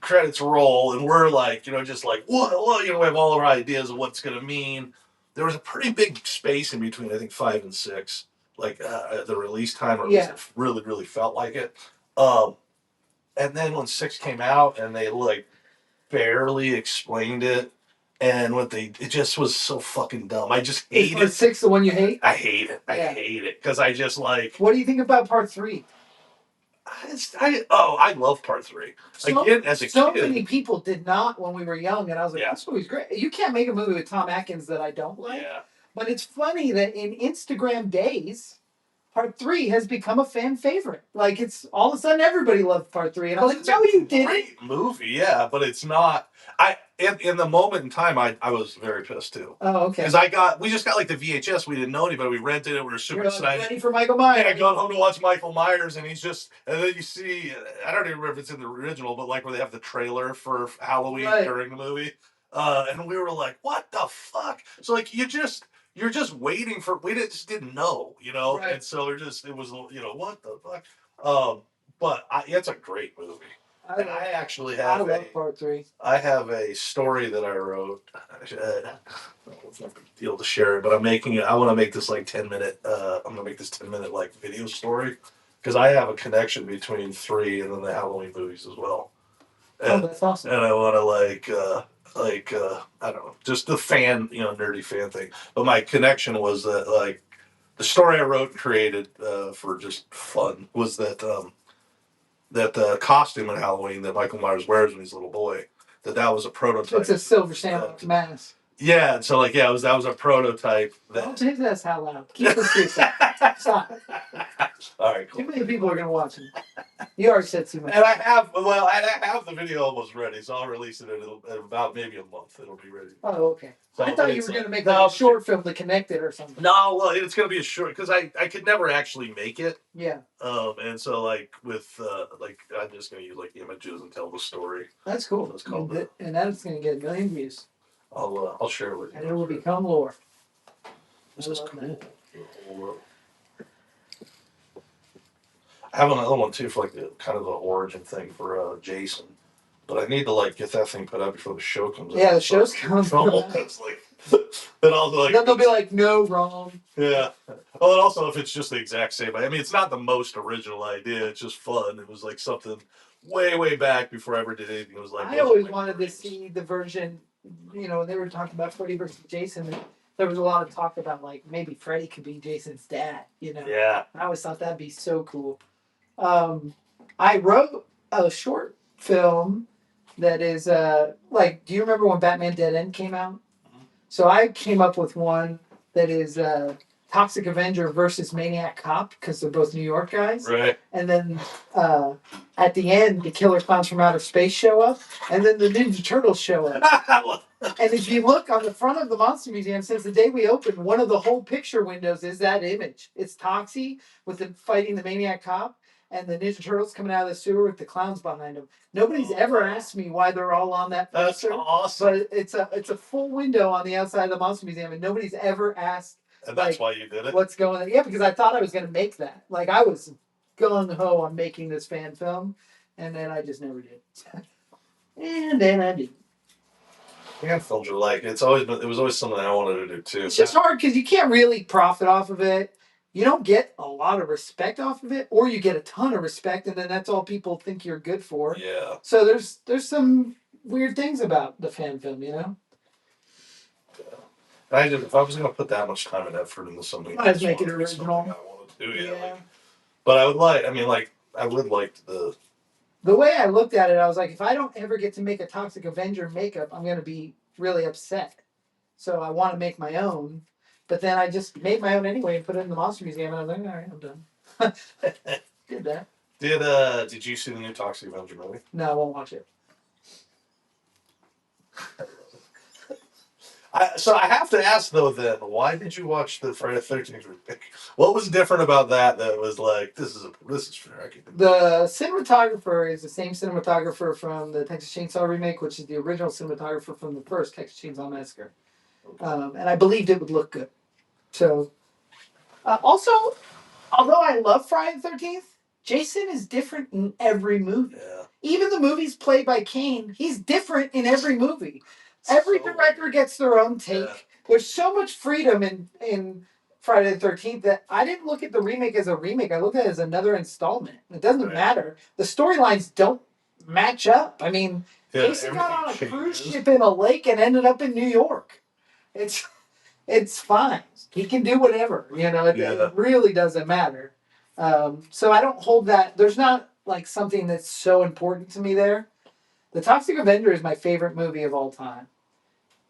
credits roll, and we're like, just like, what? We have all our ideas of what's going to mean. There was a pretty big space in between, I think, 5 and 6. Like the release time, or it really, really felt like it. And then when 6 came out, and they like barely explained it, and it just was so fucking dumb. I just hate it. Is 6 the one you hate? I hate it. I hate it because I just like. What do you think about part 3? I love part 3. Again, as a kid, so many people did not when we were young, and I was like, this movie's great. You can't make a movie with Tom Atkins that I don't like. Yeah. But it's funny that in Instagram days, part 3 has become a fan favorite. Like, it's all of a sudden everybody loved part 3, and I was like, no, you didn't. Great movie, yeah, but it's not. In the moment in time, I was very pissed too. Oh, okay. Because we just got like the VHS. We didn't know anybody. We rented it. We were super excited. Ready for Michael Myers. Yeah, going home to watch Michael Myers, and and then you see, I don't even remember if it's in the original, but like where they have the trailer for Halloween during the movie, and we were like, what the fuck? So like you're just waiting for. Just didn't know, right. And so it was, what the fuck? But it's a great movie. I actually have. I love part 3. I have a story that I wrote. It's not a big deal to share it, but I'm making it. I want to make this like 10-minute. I'm gonna make this 10-minute like video story because I have a connection between 3 and then the Halloween movies as well. And, that's awesome. And I want to I don't know, just the fan, nerdy fan thing. But my connection was that like the story I wrote and created for just fun was that the costume in Halloween that Michael Myers wears when he's a little boy, that was a prototype. It's a silver sandwich mask. Yeah, and so like that was a prototype. Don't take this out loud. Keep this to yourself. Stop. All right, cool. Too many people are gonna watch it. You already said too much. And I have the video almost ready, so I'll release it in about maybe a month. It'll be ready. Oh, okay. So I thought you were gonna make a short film to connect it or something. No, well, it's gonna be a short because I could never actually make it. Yeah. And so like with I'm just gonna use like images and tell the story. That's cool. That's called and that's gonna get 1 million views. I'll share it with you. And it will become lore. This is cool. I have another one too for like kind of the origin thing for Jason, but I need to like get that thing put out before the show comes out. Yeah, the show's coming out. It's like, and also like then they'll be like, no, wrong. Yeah. Well, and also if it's just the exact same. I mean, it's not the most original idea. It's just fun. It was like something way back before I ever did anything. It was like I always wanted to see the version. They were talking about Freddy versus Jason. There was a lot of talk about like maybe Freddy could be Jason's dad. Yeah. I always thought that'd be so cool. I wrote a short film that is do you remember when Batman Dead End came out? Mm-hmm. So I came up with one that is Toxic Avenger versus Maniac Cop because they're both New York guys. Right. And then at the end, the Killer Clowns from Outer Space show up, and then the Ninja Turtles show up. And if you look on the front of the Monster Museum, since the day we opened, one of the whole picture windows is that image. It's Toxie with the fighting the Maniac Cop, and the Ninja Turtles coming out of the sewer with the clowns behind them. Nobody's ever asked me why they're all on that poster. That's awesome. But it's a full window on the outside of the Monster Museum, and nobody's ever asked. And that's why you did it? What's going on? Yeah, because I thought I was going to make that. Like, I was gung-ho on making this fan film, and then I just never did. And then I did. Fan films are like, it was always something I wanted to do, too. It's just hard because you can't really profit off of it. you don't get a lot of respect off of it, or you get a ton of respect, and then that's all people think you're good for. Yeah. So there's some weird things about the fan film, you know. If I was gonna put that much time and effort into something, Might as make it original. I wanted to do, yeah. But I would like. I mean, like, I would like the. The way I looked at it, I was like, if I don't ever get to make a Toxic Avenger makeup, I'm gonna be really upset. So I want to make my own. But then I just made my own anyway and put it in the Monster Museum, and I was like, all right, I'm done. Did that. Did you see the new Toxic Avenger movie? No, I won't watch it. So I have to ask though, then, why did you watch the Friday the 13th remake? What was different about that was like this is fair? The cinematographer is the same cinematographer from the Texas Chainsaw remake, which is the original cinematographer from the first Texas Chainsaw Massacre. And I believed it would look good. So, also, although I love Friday the 13th, Jason is different in every movie. Yeah. Even the movies played by Kane, he's different in every movie. Every director gets their own take. Yeah. There's so much freedom in Friday the 13th that I didn't look at the remake as a remake. I looked at it as another installment. It doesn't matter. The storylines don't match up. I mean, Jason got on a cruise ship in a lake and ended up in New York. It's fine. He can do whatever. You know, it really doesn't matter. So I don't hold that. There's not like something that's so important to me there. The Toxic Avenger is my favorite movie of all time.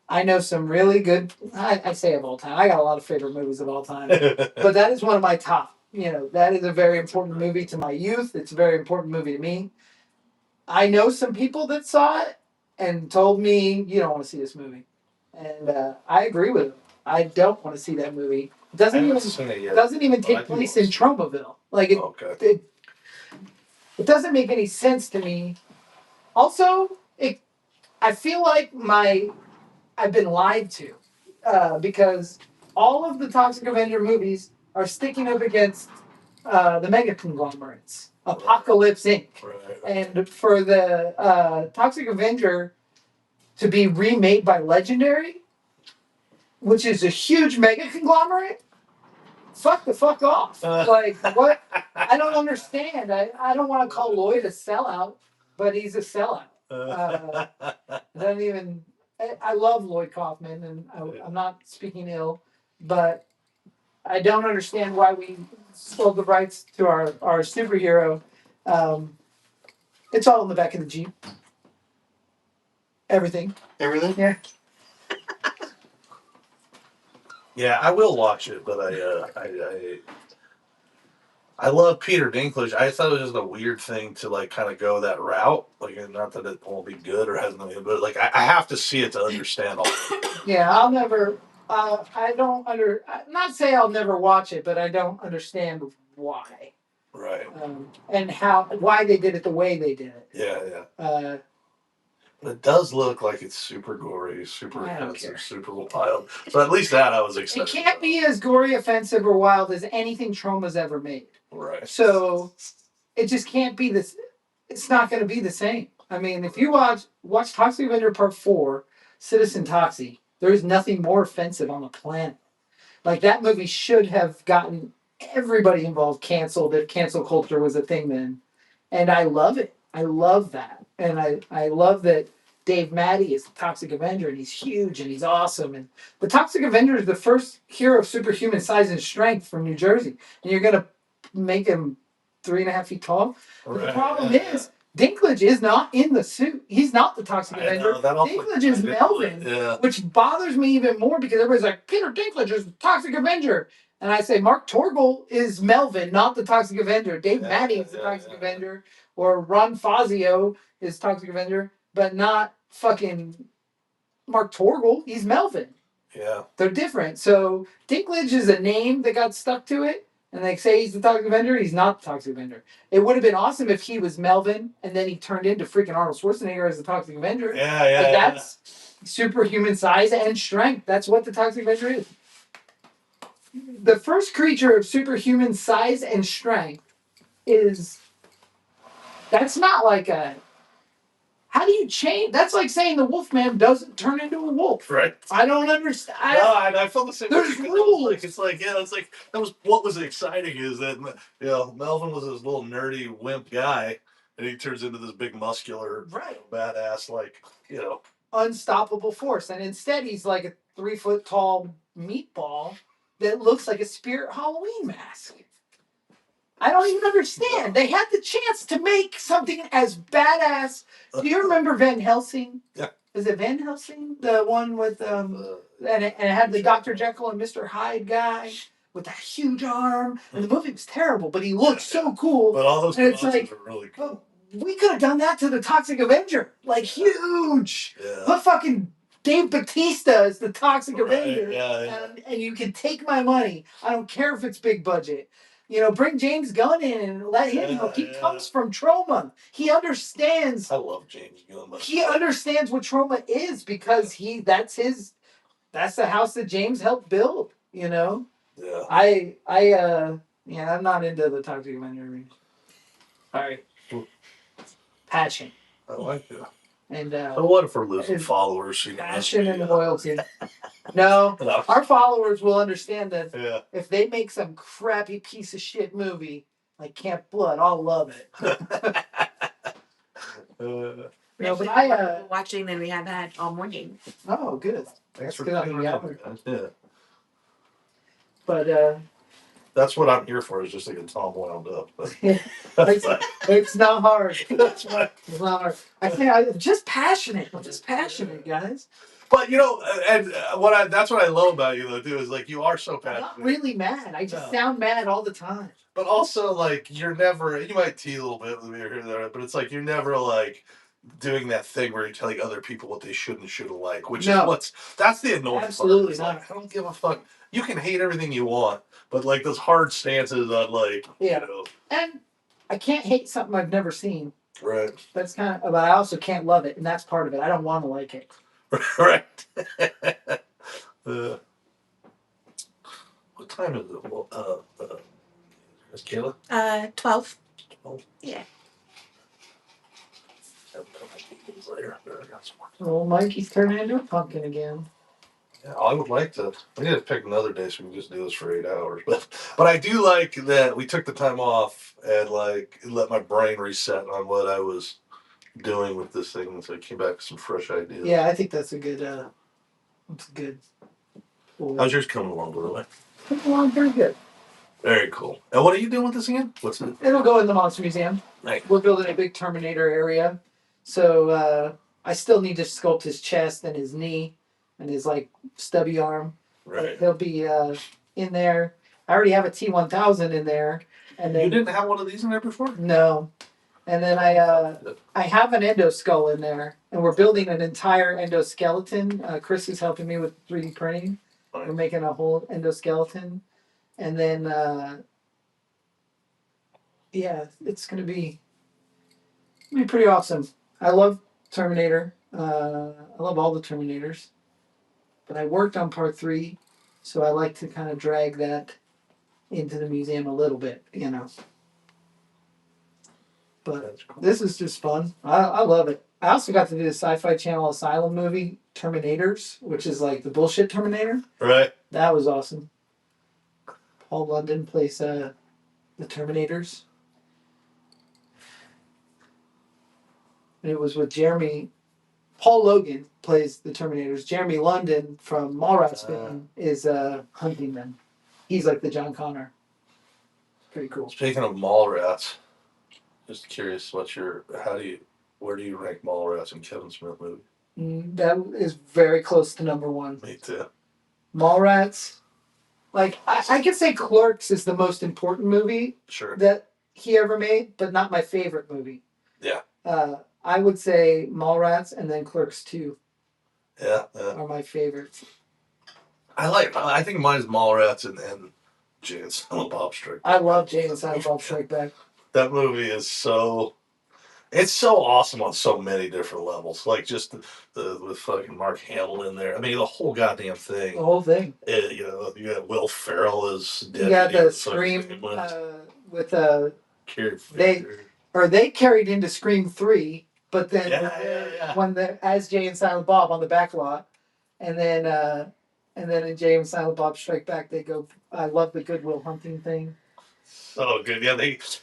I know some really good. I say of all time. I got a lot of favorite movies of all time, but that is one of my top. You know, that is a very important movie to my youth. It's a very important movie to me. I know some people that saw it and told me you don't want to see this movie, and I agree with them. I don't want to see that movie. It doesn't even take place in Trumpville. Like it doesn't make any sense to me. Also, I feel like I've been lied to because all of the Toxic Avenger movies are sticking up against the mega conglomerates, Apocalypse Inc. Right. And for the Toxic Avenger to be remade by Legendary, which is a huge mega conglomerate, fuck off. Like, what? I don't understand. I don't want to call Lloyd a sellout, but he's a sellout. Doesn't even. I love Lloyd Kaufman, and I'm not speaking ill, but I don't understand why we sold the rights to our superhero. It's all in the back of the Jeep. Everything. Yeah. Yeah, I will watch it, but I love Peter Dinklage. I thought it was just a weird thing to like kind of go that route. Like, not that it won't be good or has nothing, but like I have to see it to understand all of it. Yeah, I'll never. I don't not say I'll never watch it, but I don't understand why. Right. And why they did it the way they did it. Yeah. But it does look like it's super gory, super offensive, super wild. So at least that I was excited. It can't be as gory, offensive, or wild as anything Troma's ever made. Right. So it just can't be this. It's not going to be the same. I mean, if you watch Toxic Avenger Part 4, Citizen Toxie, there is nothing more offensive on the planet. Like, that movie should have gotten everybody involved canceled if cancel culture was a thing then. And I love it. I love that. And I love that Dave Matty is the Toxic Avenger, and he's huge and he's awesome. And the Toxic Avenger is the first hero of superhuman size and strength from New Jersey. And you're going to make him 3.5 feet tall? Right. But the problem is, Dinklage is not in the suit. He's not the Toxic Avenger. Dinklage is Melvin, which bothers me even more because everybody's like, Peter Dinklage is the Toxic Avenger. And I say, Mark Torgl is Melvin, not the Toxic Avenger. Dave Matty is the Toxic Avenger. Or Ron Fazio is Toxic Avenger, but not fucking Mark Torgl. He's Melvin. Yeah. They're different. So Dinklage is a name that got stuck to it. And they say he's the Toxic Avenger. He's not the Toxic Avenger. It would have been awesome if he was Melvin and then he turned into freaking Arnold Schwarzenegger as the Toxic Avenger. Yeah. That's superhuman size and strength. That's what the Toxic Avenger is. The first creature of superhuman size and strength is... That's not like a... How do you change? That's like saying the Wolfman doesn't turn into a wolf. Right. I don't understand. I felt the same. There's way. rules. It's like that was what was exciting is that Melvin was this little nerdy wimp guy, and he turns into this big muscular, badass unstoppable force, and instead he's like a 3 foot tall meatball that looks like a spirit Halloween mask. I don't even understand. They had the chance to make something as badass. Do you remember Van Helsing? Yeah. Is it Van Helsing? The one with and it had the Dr. Jekyll and Mr. Hyde guy with that huge arm. And the movie was terrible, but he looked so cool. But all those it's like, are really cool. We could have done that to the Toxic Avenger. Like huge. Yeah. Put fucking Dave Bautista as the Toxic Avenger. Yeah. And you can take my money. I don't care if it's big budget. Bring James Gunn in and let him know. He comes from trauma. He understands. I love James Gunn. He understands what trauma is because that's the house that James helped build, Yeah. I'm not into the Toxic Avenger. All right. Passion. I like that. And so what if we're losing followers? Passion and loyalty. No, our followers will understand that if they make some crappy piece of shit movie like Camp Blood, I'll love it. But I watching and we have that all morning. Oh, good. Thanks for coming out. Yeah. But that's what I'm here for. Is just to get Tom wound up. But it's not hard. That's right. It's not hard. I'm just passionate. I'm just passionate, guys. But and that's what I love about you though too is like you are so passionate. I'm not really mad. I just sound mad all the time. But also like you're never. You might tease a little bit with me here and there, but it's like you're never like doing that thing where you're telling other people what they should and shouldn't like, which is that's the annoying Absolutely part. Like, I don't give a fuck. You can hate everything you want, but like those hard stances on like And I can't hate something I've never seen. Right. That's but I also can't love it, and that's part of it. I don't want to like it. Right. What time is it? Well, is Kayla? 12. 12. Yeah. Later. Well, Mikey's turning into a pumpkin again. Yeah, I would like to. We need to pick another day so we can just do this for 8 hours. But I do like that we took the time off and like let my brain reset on what I was doing with this thing, so I came back with some fresh ideas. Yeah, I think that's a good. That's good. How's yours coming along, by the way? Coming along pretty good. Very cool. And what are you doing with this again? What's it? It'll go in the Monster Museum. Nice. We're building a big Terminator area, so I still need to sculpt his chest and his knee and his like stubby arm. Right. He'll be in there. I already have a T-1000 in there. And then, you didn't have one of these in there before? No. And then I have an endoskull in there, and we're building an entire endoskeleton. Chris is helping me with 3D printing. Nice. We're making a whole endoskeleton, and then it's gonna be pretty awesome. I love Terminator. I love all the Terminators, but I worked on part 3, so I like to kind of drag that into the museum a little bit, But this is just fun. I love it. I also got to do the Sci-Fi Channel Asylum movie, Terminators, which is like the bullshit Terminator. Right. That was awesome. Paul London plays the Terminators. And it was with Jeremy. Paul Logan plays the Terminators. Jeremy London from Mallrats fame is hunting them. He's like the John Connor. Pretty cool. Speaking of Mallrats, just curious, where do you rank Mallrats in Kevin Smith movie? That is very close to number 1. Me too. Mallrats, like I could say Clerks is the most important movie that he ever made, but not my favorite movie. Yeah. I would say Mallrats and then Clerks 2. Yeah. Are my favorites. I think mine is Mallrats and Jay and Silent Bob Strike Back. I love Jay and Silent Bob Strike Back. That movie is so awesome on so many different levels. Like just the with fucking Mark Hamill in there. I mean, the whole goddamn thing. The whole thing. You got Will Ferrell as Deputy. You got the Scream with they carried into Scream 3 but then when the as Jay and Silent Bob on the back lot, and then in Jay and Silent Bob Strike Back they go. I love the Goodwill Hunting thing. So good, yeah.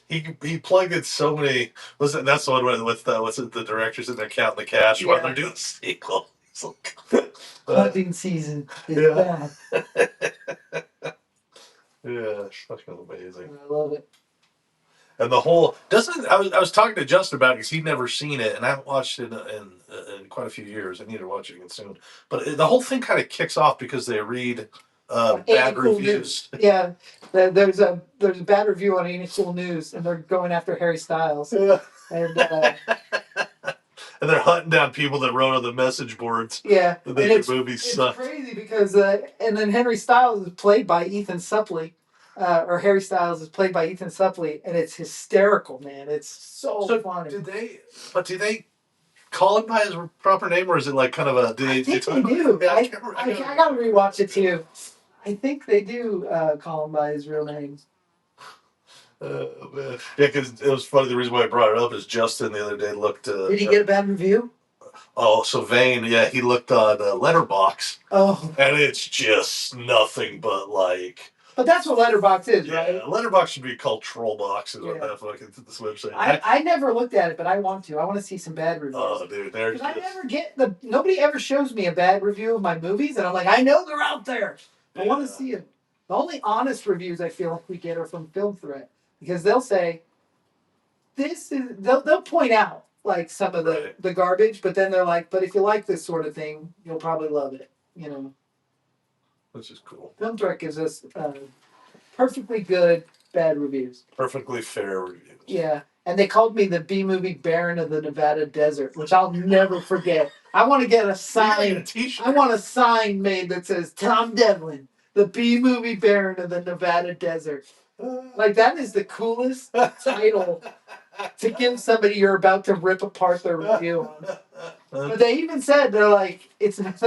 He plugged in so many. That's the one with the directors in there counting the cash while they're doing the sequel. Hunting season is back. Yeah, it's fucking amazing. I love it. And the whole I was talking to Justin about it because he'd never seen it, and I haven't watched it in quite a few years. I need to watch it again soon. But the whole thing kind of kicks off because they read bad reviews. Yeah, there's a bad review on Ain't It Cool News, and they're going after Harry Styles. Yeah. And and they're hunting down people that wrote on the message boards. Yeah, and it's crazy because and then Harry Styles is played by Ethan Suplee. Or Harry Styles is played by Ethan Suplee, and it's hysterical, man. It's so funny. Do they call him by his proper name, or is it like kind of a? I think they do. I gotta rewatch it too. I think they do call him by his real name. Man. Yeah, because it was funny. The reason why I brought it up is Justin the other day looked. Did he get a bad review? Oh, so Vane, yeah, he looked on Letterbox. Oh, and it's just nothing but like. But that's what Letterbox is, right? Yeah, Letterbox should be called Trollbox, is what that fucking this website. I never looked at it, but I want to. I want to see some bad reviews. Oh, dude, there's. I never get nobody ever shows me a bad review of my movies, and I'm like, I know they're out there. I want to see them. The only honest reviews I feel like we get are from Film Threat, because they'll say they'll point out like some of the garbage, but then they're like, but if you like this sort of thing, you'll probably love it. You know. Which is cool. Film Threat gives us perfectly good bad reviews. Perfectly fair reviews. Yeah. And they called me the B-movie Baron of the Nevada Desert, which I'll never forget. I want to get a sign. A t-shirt. I want a sign made that says Tom Devlin, the B-movie Baron of the Nevada Desert. Like, that is the coolest title to give somebody you're about to rip apart their review on. But they even said, they're like, it's not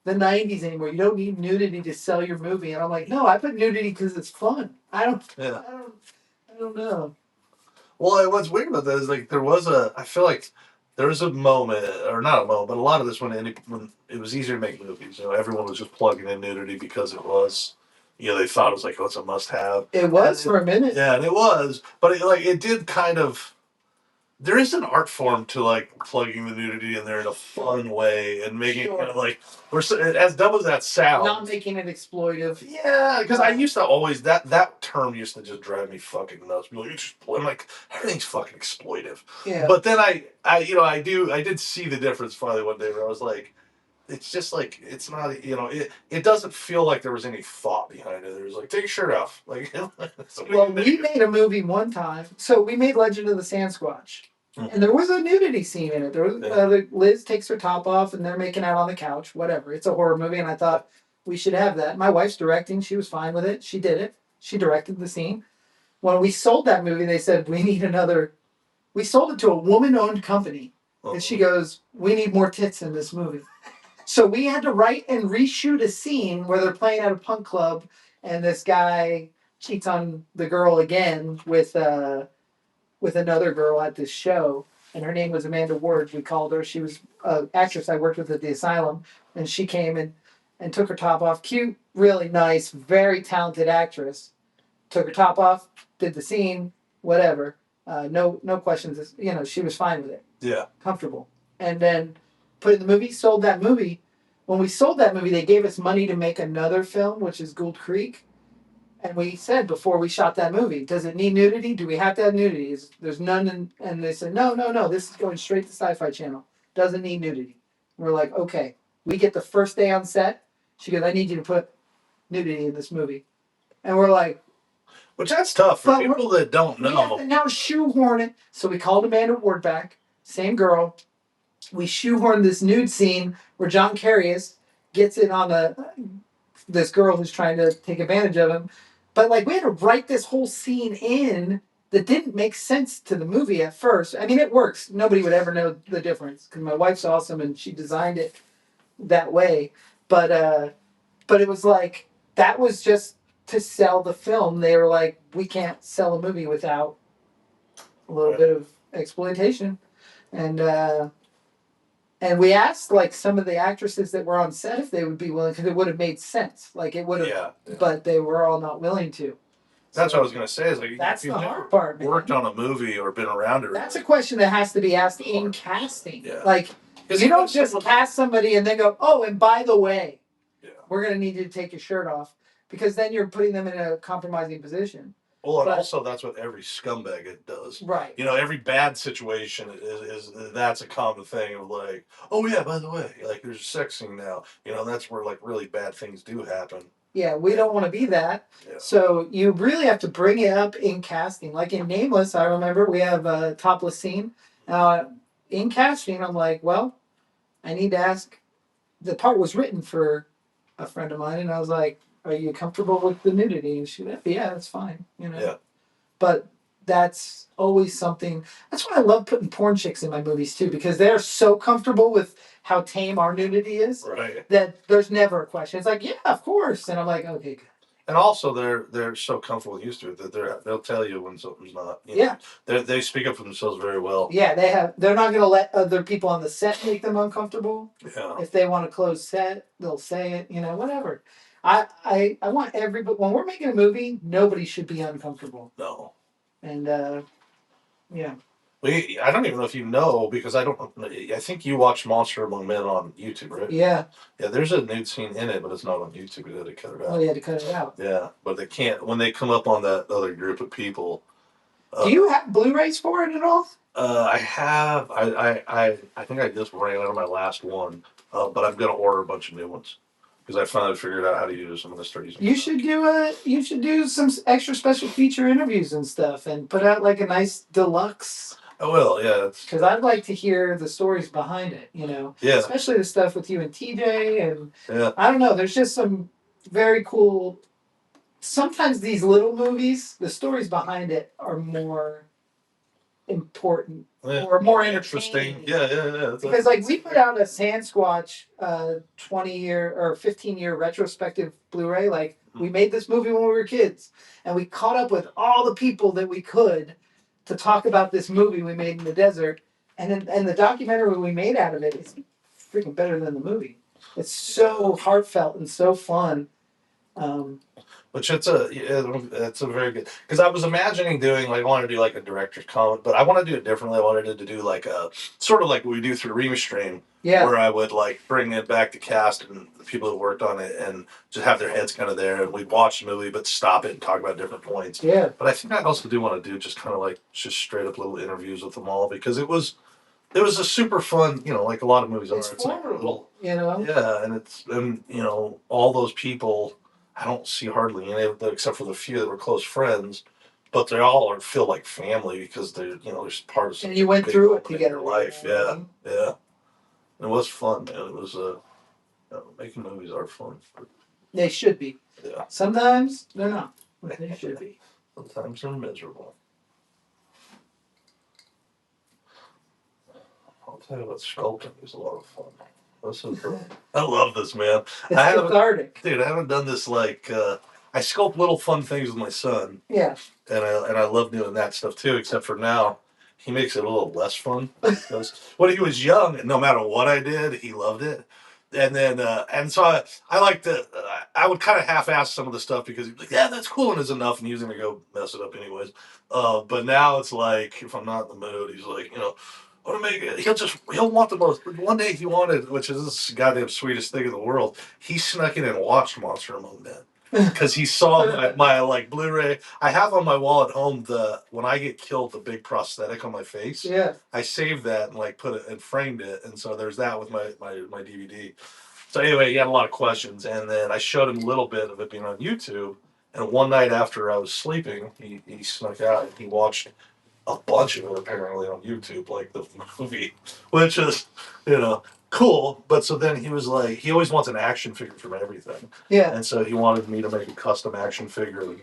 the 90s anymore. You don't need nudity to sell your movie. And I'm like, no, I put nudity because it's fun. I don't know. Well, what's weird about that is like I feel like there was a moment, or not a moment, but a lot of this when it was easier to make movies. You know, everyone was just plugging in nudity because it was, they thought it was like, oh, it's a must-have. It was for a minute. Yeah, and it was, but it did kind of. There is an art form to like plugging the nudity in there in a fun way and making it kind of like as dumb as that sounds. Not making it exploitive. Yeah, because I used to always that term used to just drive me fucking nuts. I'm like, everything's fucking exploitive. Yeah. But then I did see the difference finally one day where I was like, it's just like it's not it doesn't feel like there was any thought behind it. There was like, take your shirt off. Like well, we made a movie one time. So we made Legend of the Sasquatch. And there was a nudity scene in it. There was Liz takes her top off and they're making out on the couch. Whatever. It's a horror movie, and I thought we should have that. My wife's directing. She was fine with it. She did it. She directed the scene. When we sold that movie, they said we need another. We sold it to a woman-owned company, and she goes, "We need more tits in this movie." So we had to write and reshoot a scene where they're playing at a punk club, and this guy cheats on the girl again with another girl at this show, and her name was Amanda Ward. We called her. She was an actress I worked with at the asylum, and she came and took her top off. Cute, really nice, very talented actress. Took her top off, did the scene, whatever. No questions. She was fine with it. Yeah. Comfortable. And then put it in the movie, sold that movie. When we sold that movie, they gave us money to make another film, which is Gould Creek. And we said before we shot that movie, does it need nudity? Do we have to have nudity? There's none. And they said, no. This is going straight to Sci-Fi Channel. Doesn't need nudity. And we're like, okay. We get the first day on set. She goes, I need you to put nudity in this movie. And we're like. Which that's tough for people that don't know. We have to now shoehorn it. So we called Amanda Ward back. Same girl. We shoehorned this nude scene where John Carius gets it on this girl who's trying to take advantage of him. But we had to write this whole scene in that didn't make sense to the movie at first. I mean, it works. Nobody would ever know the difference because my wife's awesome and she designed it that way. But it was like, that was just to sell the film. They were like, we can't sell a movie without a little bit of exploitation. And we asked like some of the actresses that were on set if they would be willing, because it would have made sense. Like it would have, Yeah. but they were all not willing to. That's So what I was gonna say. Is like that's if you've the never hard part, man. worked on a movie or been around it. That's a question that has to be asked in casting. Yeah. Like you don't just cast somebody and then go, oh, and by the way, Yeah. we're gonna need you to take your shirt off, because then you're putting them in a compromising position. Well, and also that's what every scumbag it does. Right. You know, every bad situation is that's a common thing of like, oh yeah, by the way, like there's a sex scene now. You know, that's where like really bad things do happen. Yeah, we don't want to be that. Yeah. So you really have to bring it up in casting. Like in Nameless, I remember we have a topless scene. In casting, I'm like, well, I need to ask. The part was written for a friend of mine, and I was like, are you comfortable with the nudity? And she said, yeah, that's fine. You know. Yeah. But that's always something. That's why I love putting porn chicks in my movies too, because they're so comfortable with how tame our nudity is, right, that there's never a question. It's like, yeah, of course, and I'm like, okay, good. And also, they're so comfortable and used to it that they'll tell you when something's not. You know, Yeah. They speak up for themselves very well. Yeah, they're not going to let other people on the set make them uncomfortable. Yeah. If they want to close set, they'll say it. You know, whatever. I want everybody, when we're making a movie, nobody should be uncomfortable. No. And yeah. I don't even know if you know, because I think you watched Monster Among Men on YouTube, right? Yeah. Yeah, there's a nude scene in it, but it's not on YouTube. We had to cut it out. Oh, you had to cut it out. Yeah, but they can't, when they come up on that other group of people. Do you have Blu-rays for it at all? I have. I think I just ran out of my last one, but I'm gonna order a bunch of new ones because I finally figured out how to use them. I'm gonna start using. You should do some extra special feature interviews and stuff, and put out like a nice deluxe. I will, yeah. Because I'd like to hear the stories behind it, you know. Yeah. Especially the stuff with you and TJ, and yeah. I don't know. There's just some very cool. Sometimes these little movies, the stories behind it are more important or more interesting. Yeah. Because like we put out a Sandsquatch 20-year or 15-year retrospective Blu-ray. Like we made this movie when we were kids, and we caught up with all the people that we could to talk about this movie we made in the desert, and the documentary we made out of it is freaking better than the movie. It's so heartfelt and so fun. Which it's a very good, because I was imagining doing like, I wanted to do like a director's comment, but I want to do it differently. I wanted to do like a sort of like what we do through Remastream, where I would like bring it back to cast and the people who worked on it and just have their heads kind of there, and we'd watch the movie but stop it and talk about different points. Yeah. But I think I also do want to do just kind of like just straight up little interviews with them all, because it was a super fun, you know, like a lot of movies are. It's vulnerable, you know. Yeah, and you know, all those people, I don't see hardly any of them except for the few that were close friends, but they all feel like family because they're, you know, they're part of some. And you went through it together. Your life, yeah. It was fun, man. It was making movies are fun. They should be. Yeah. Sometimes they're not, but they should be. Sometimes they're miserable. I'll tell you what, sculpting is a lot of fun. I love this, man. It's cathartic. Dude, I haven't done this like I sculpt little fun things with my son. Yeah. And I love doing that stuff too, except for now he makes it a little less fun. Because when he was young, no matter what I did, he loved it. And then and so I like to I would kind of half-ass some of the stuff because he'd be like, yeah, that's cool and it's enough, and he was gonna go mess it up anyways. But now it's like, if I'm not in the mood, he's like, you know, I want to make it. He'll want the most. One day he wanted, which is this goddamn sweetest thing in the world. He snuck in and watched Monster Among Men because he saw my like Blu-ray. I have on my wall at home when I get killed, the big prosthetic on my face. Yeah. I saved that and like put it and framed it, and so there's that with my DVD. So anyway, he had a lot of questions, and then I showed him a little bit of it being on YouTube. And one night after I was sleeping, he snuck out and he watched a bunch of it apparently on YouTube, like the movie, which is, you know, cool. But so then he was like, he always wants an action figure from everything. Yeah. And so he wanted me to make a custom action figure.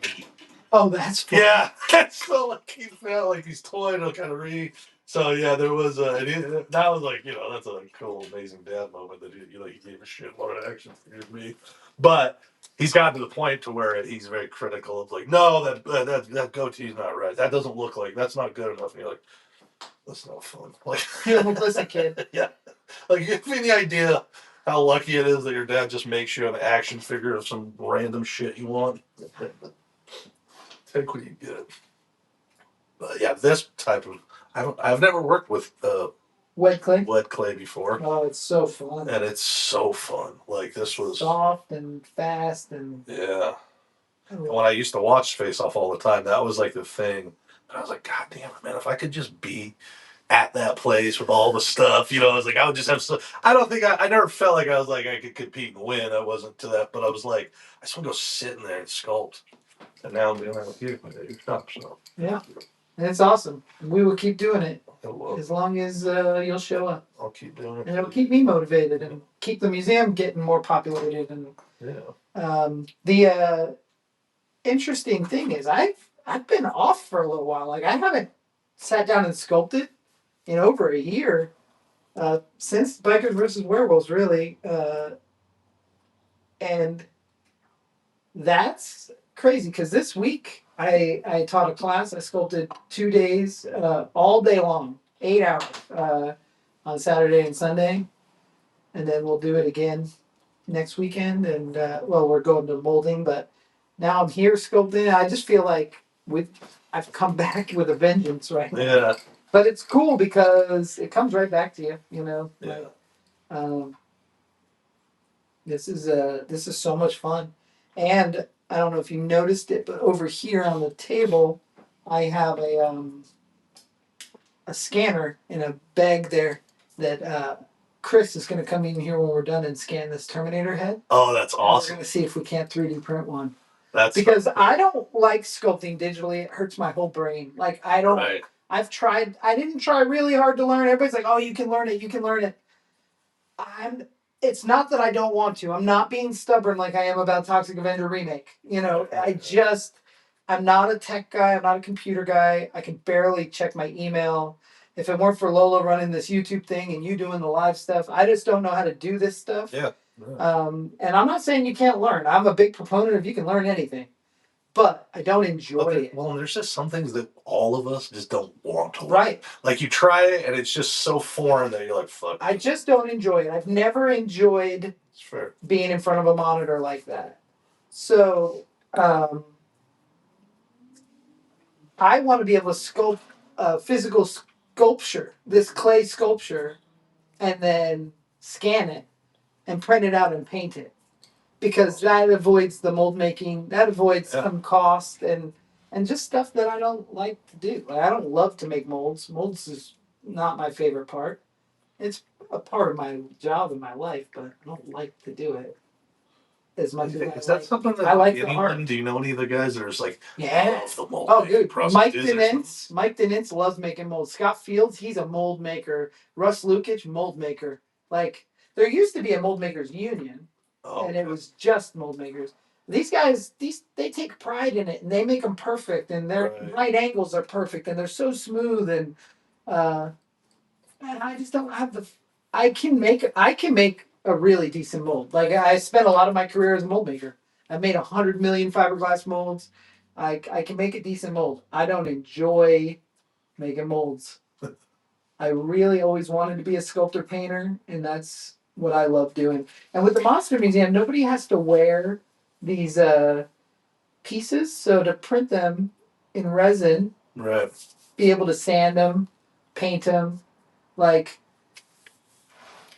Oh, that's fun. Yeah. So like he felt like he's toying to kind of So yeah, there was that was like, you know, that's a cool, amazing dad moment that he gave a shit what an action figure to me. But he's gotten to the point to where he's very critical of like, no, that goatee's not right. That doesn't look like, that's not good enough. And you're like, That's no fun. Like, listen, kid. Yeah. Like, you have any idea how lucky it is that your dad just makes you an action figure of some random shit you want? Take what you get. But yeah, this type of I've never worked with Wet clay. wet clay before, Oh, it's so fun. and it's so fun. Like, this was Soft and fast and. yeah. And when I used to watch Face Off all the time, that was like the thing. And I was like, God damn it, man! If I could just be at that place with all the stuff, I was like, I would just have so. I don't think I never felt like I was like I could compete and win. I wasn't to that, but I was like, I just want to go sit in there and sculpt. And now I'm doing that with you at your shop. So yeah, and it's awesome. We will keep doing it well, as long as you'll show up. I'll keep doing it. And it'll keep me motivated and keep the museum getting more populated. And the interesting thing is, I've been off for a little while. Like, I haven't sat down and sculpted in over a year since Bikers versus Werewolves, really, and that's crazy because this week I taught a class. I sculpted 2 days, all day long, 8 hours on Saturday and Sunday, and then we'll do it again next weekend. And we're going to molding, but now I'm here sculpting. I just feel like I've come back with a vengeance right now. Yeah. But it's cool because it comes right back to you. Yeah. Like, this is so much fun, and I don't know if you noticed it, but over here on the table, I have a scanner in a bag there that Chris is going to come in here when we're done and scan this Terminator head. Oh, that's awesome. We're going to see if we can't 3D print one. That's because I don't like sculpting digitally. It hurts my whole brain. Like, I don't. Right. I've tried. I didn't try really hard to learn. Everybody's like, "Oh, you can learn it. You can learn it." It's not that I don't want to. I'm not being stubborn like I am about Toxic Avenger Remake. I'm not a tech guy. I'm not a computer guy. I can barely check my email. If it weren't for Lola running this YouTube thing and you doing the live stuff, I just don't know how to do this stuff. Yeah. And I'm not saying you can't learn. I'm a big proponent of you can learn anything. But I don't enjoy it. Well, there's just some things that all of us just don't want to learn. Right. Like, you try it, and it's just so foreign that you're like, fuck. I just don't enjoy it. I've never enjoyed being in front of a monitor like that. So, I want to be able to sculpt a physical sculpture, this clay sculpture, and then scan it and print it out and paint it. Because that avoids the mold making, that avoids some cost and just stuff that I don't like to do. Like, I don't love to make molds. Molds is not my favorite part. It's a part of my job in my life, but I don't like to do it as much as I like. Is that something that I like the art? Do you know any of the guys that are just like, love the mold? Oh, dude, Mike Denintz loves making molds. Scott Fields, he's a mold maker. Russ Lukic, mold maker. Like, there used to be a mold makers union. And it was just mold makers. These guys, they take pride in it, and they make them perfect, and their right angles are perfect, and they're so smooth. And I just don't have the. I can make a really decent mold. Like, I spent a lot of my career as a mold maker. I made 100 million fiberglass molds. I can make a decent mold. I don't enjoy making molds. I really always wanted to be a sculptor painter, and that's what I love doing. And with the Monster Museum, nobody has to wear these pieces. So to print them in resin, be able to sand them, paint them, like,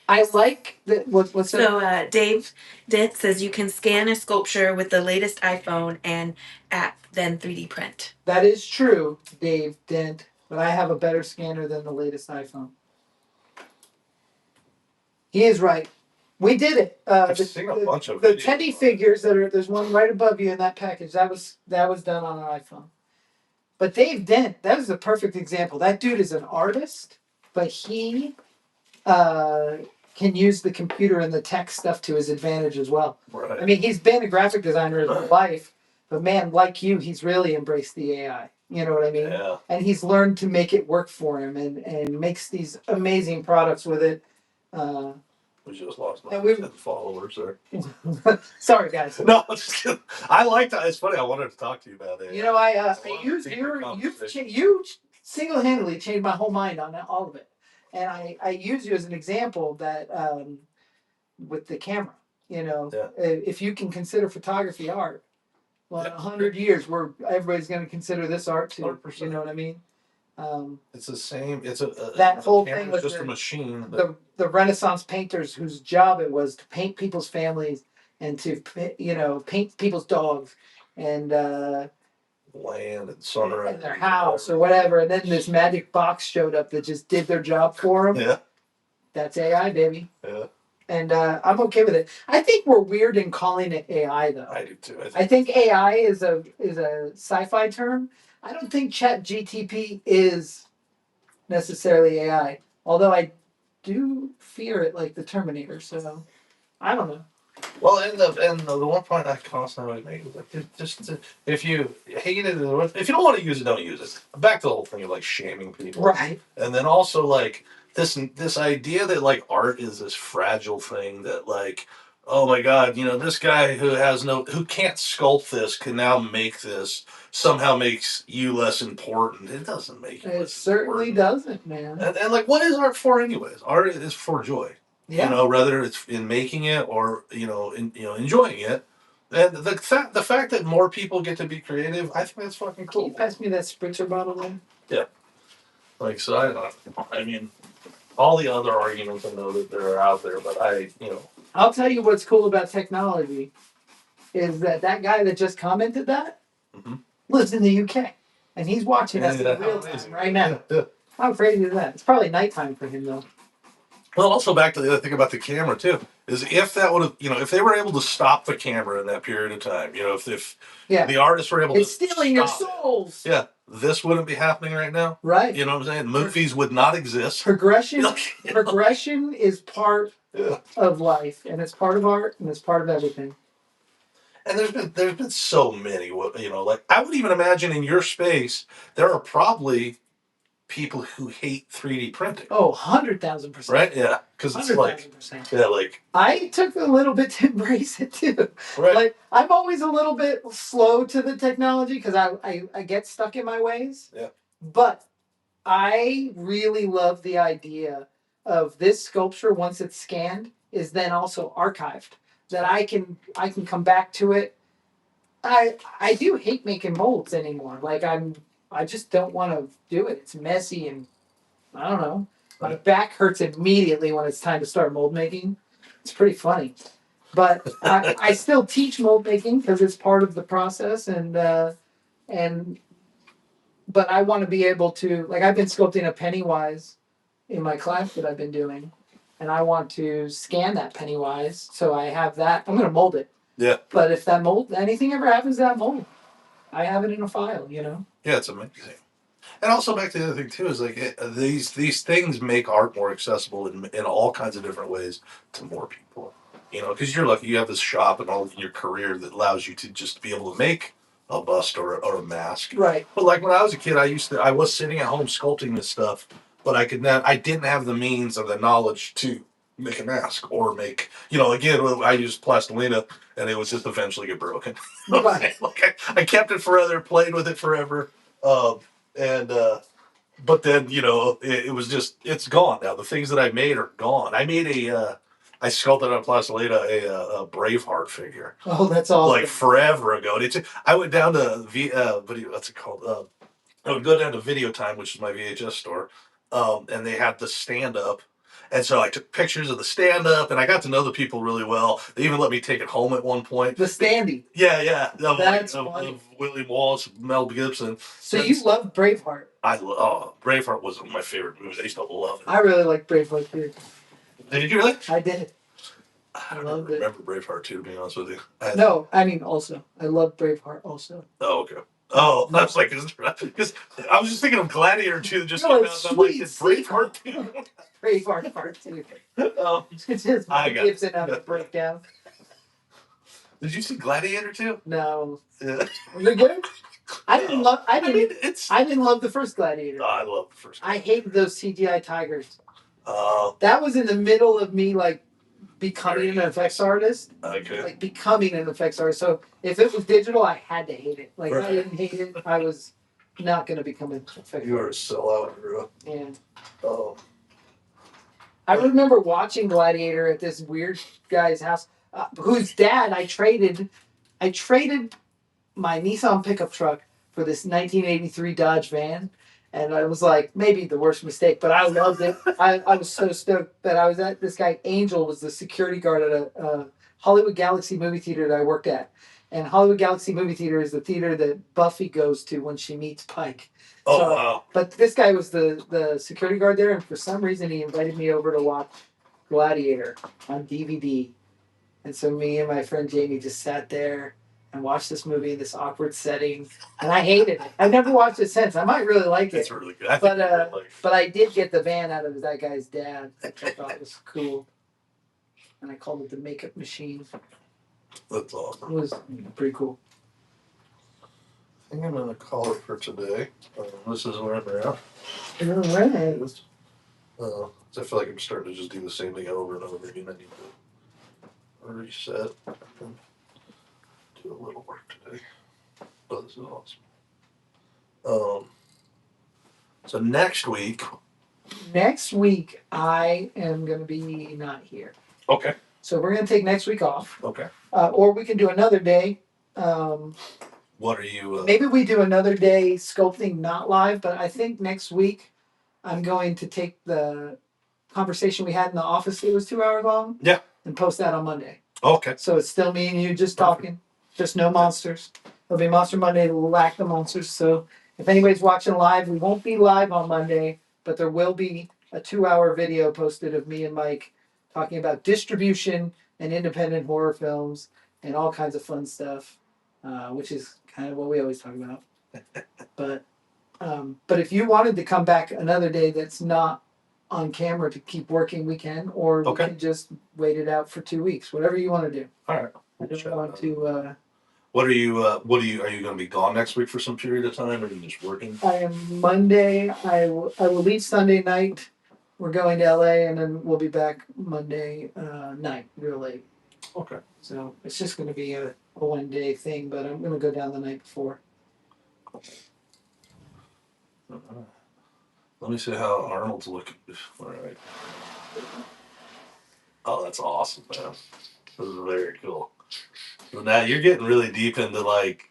I like that. What's so Dave Dent says you can scan a sculpture with the latest iPhone and app, then 3D print. That is true, Dave Dent. But I have a better scanner than the latest iPhone. He is right. We did it. I've seen a bunch of the Teddy figures there's one right above you in that package. That was done on an iPhone. But Dave Dent, that was the perfect example. That dude is an artist, but he can use the computer and the tech stuff to his advantage as well. Right. I mean, he's been a graphic designer his whole life, but man, like you, he's really embraced the AI. You know what I mean? Yeah. And he's learned to make it work for him and makes these amazing products with it. We just lost my 10 followers there. Sorry, guys. No, I'm just kidding. I liked it. It's funny. I wanted to talk to you about it. You know, I used you single-handedly changed my whole mind on all of it. And I use you as an example that with the camera, if you can consider photography art, well, in 100 years, everybody's going to consider this art too. 100%. You know what I mean? It's the same. It's that whole camera's thing was just a machine. The Renaissance painters whose job it was to paint people's families and to paint people's dogs and land and sunrise and their house or whatever. And then this magic box showed up that just did their job for them. Yeah. That's AI, baby. Yeah. And I'm okay with it. I think we're weird in calling it AI, though. I do too. I think AI is a sci-fi term. I don't think ChatGTP is necessarily AI, although I do fear it like the Terminator. So I don't know. Well, and the one point I constantly make is like if you hate it, if you don't want to use it, don't use it. Back to the whole thing of like shaming people, right? And then also like this idea that like art is this fragile thing that like, oh my God, this guy who can't sculpt this can now make this, somehow makes you less important. It doesn't make you. It certainly doesn't, man. And like, what is art for, anyways? Art is for joy. Yeah. Whether it's in making it or enjoying it. And the fact that more people get to be creative, I think that's fucking cool. Can you pass me that spritzer bottle then? Yeah. Like, so I mean, all the other arguments I know that are out there, but I'll tell you what's cool about technology is that guy that just commented that lives in the UK and he's watching us in real time right now. Yeah. How crazy is that? It's probably nighttime for him though. Well, also back to the other thing about the camera too is if that would have, if they were able to stop the camera in that period of time, if the artists were able it's to stealing your souls. Yeah, this wouldn't be happening right now. Right. You know what I'm saying? Movies would not exist. Progression is part of life, and it's part of art, and it's part of everything. And there's been so many, like I would even imagine in your space there are probably people who hate 3D printing. Oh, 100,000%. Right? Yeah. Because it's like, I took a little bit to embrace it too. Right. Like, I'm always a little bit slow to the technology because I get stuck in my ways. Yeah. But I really love the idea of this sculpture, once it's scanned, is then also archived. That I can come back to it. I do hate making molds anymore. Like, I just don't want to do it. It's messy and I don't know. My back hurts immediately when it's time to start mold making. It's pretty funny. But I still teach mold making because it's part of the process but I want to be able to, like, I've been sculpting a Pennywise in my class that I've been doing, and I want to scan that Pennywise so I have that. I'm going to mold it. Yeah. But if that mold, anything ever happens to that mold, I have it in a file, Yeah, it's amazing. And also back to the other thing too is like these things make art more accessible in all kinds of different ways to more people. Because you're lucky you have this shop and all in your career that allows you to just be able to make a bust or a mask. Right. But like when I was a kid, I was sitting at home sculpting this stuff, but I didn't have the means or the knowledge to make a mask or make, again, I used plastilina and it was just eventually get broken. Right. Like I kept it forever, played with it forever. But then, it was just, it's gone now. The things that I made are gone. I made I sculpted on plastilina a Braveheart figure. Oh, that's awesome. Like forever ago. And I went down to, what's it called? I would go down to Video Time, which is my VHS store, and they had the stand-up. And so I took pictures of the stand-up, and I got to know the people really well. They even let me take it home at one point. The standee. Yeah. That's funny. Of William Wallace, Mel Gibson. So you love Braveheart? Braveheart was one of my favorite movies. I used to love it. I really like Braveheart too. Did you really? I did. I don't remember Braveheart too, to be honest with you. No, I mean also. I love Braveheart also. Oh, okay. Oh, that's like, because I was just thinking of Gladiator 2 that just came out. I'm like, it's Braveheart 2. Braveheart Part 2. It's just Mel Gibson having a breakdown. Did you see Gladiator 2? No. Yeah. Was it good? I didn't love the first Gladiator. Oh, I love the first Gladiator. I hated those CGI tigers. Oh. That was in the middle of me, like, becoming an effects artist. Okay. Like, becoming an effects artist. So if it was digital, I had to hate it. Like, I didn't hate it. not going to become a effective. You are a sellout, bro. Yeah. Oh. I remember watching Gladiator at this weird guy's house, whose dad I traded my Nissan pickup truck for this 1983 Dodge van. And I was like, maybe the worst mistake, but I loved it. I was so stoked that I was at this guy, Angel, was the security guard at a Hollywood Galaxy movie theater that I worked at. And Hollywood Galaxy movie theater is the theater that Buffy goes to when she meets Pike. Oh, So, wow. But this guy was the security guard there, and for some reason he invited me over to watch Gladiator on DVD. And so me and my friend Jamie just sat there and watched this movie in this awkward setting, and I hated it. I've never watched it since. I might really like it. It's really good. But I did get the van out of that guy's dad, which I thought was cool. And I called it the makeup machine. That's awesome. It was pretty cool. I think I'm going to call it for today. This is where I'm at. All right. I feel like I'm starting to just do the same thing over and over again. I need to reset and do a little work today. But this is awesome. So next week. Next week, I am going to be not here. Okay. So we're going to take next week off. Okay. Or we can do another day. What are you? Maybe we do another day sculpting not live, but I think next week I'm going to take the conversation we had in the office that was 2 hours long. Yeah. And post that on Monday. Okay. So it's still me and you just talking. Just no monsters. It'll be Monster Monday, lack the monsters. So if anybody's watching live, we won't be live on Monday, but there will be a 2-hour video posted of me and Mike talking about distribution and independent horror films and all kinds of fun stuff, which is kind of what we always talk about. But if you wanted to come back another day that's not on camera to keep working, we can, or we can just wait it out for 2 weeks, whatever you want to do. All right. I don't want to. Are you going to be gone next week for some period of time, or are you just working? I am Monday. I will leave Sunday night. We're going to LA, and then we'll be back Monday night, real late. Okay. So it's just going to be a 1 day thing, but I'm going to go down the night before. Let me see how Arnold's looking. All right. Oh, that's awesome, man. This is very cool. So now you're getting really deep into like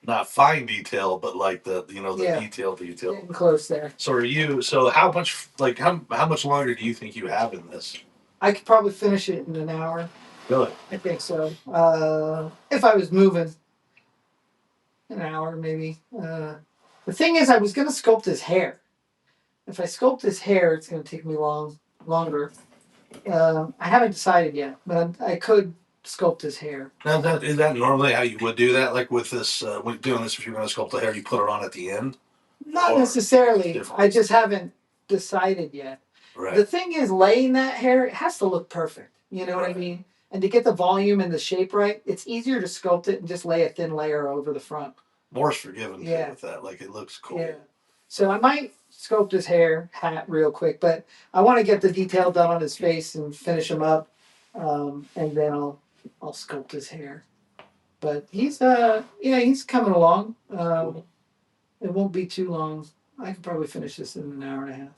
not fine detail, but like the detail. Getting close there. So are you? So how much longer do you think you have in this? I could probably finish it in an hour. Really? I think so. If I was moving, an hour maybe. The thing is, I was going to sculpt his hair. If I sculpt his hair, it's going to take me longer. I haven't decided yet, but I could sculpt his hair. Now, is that normally how you would do that? Like with this, when doing this, if you're going to sculpt the hair, you put it on at the end? Not necessarily. I just haven't decided yet. Right. The thing is, laying that hair, it has to look perfect. You know what I mean? And to get the volume and the shape right, it's easier to sculpt it and just lay a thin layer over the front. More's forgiven with that. Like, it looks cool. Yeah. So I might sculpt his hat real quick, but I want to get the detail done on his face and finish him up, and then I'll sculpt his hair. But he's coming along. Cool. It won't be too long. I could probably finish this in an hour and a half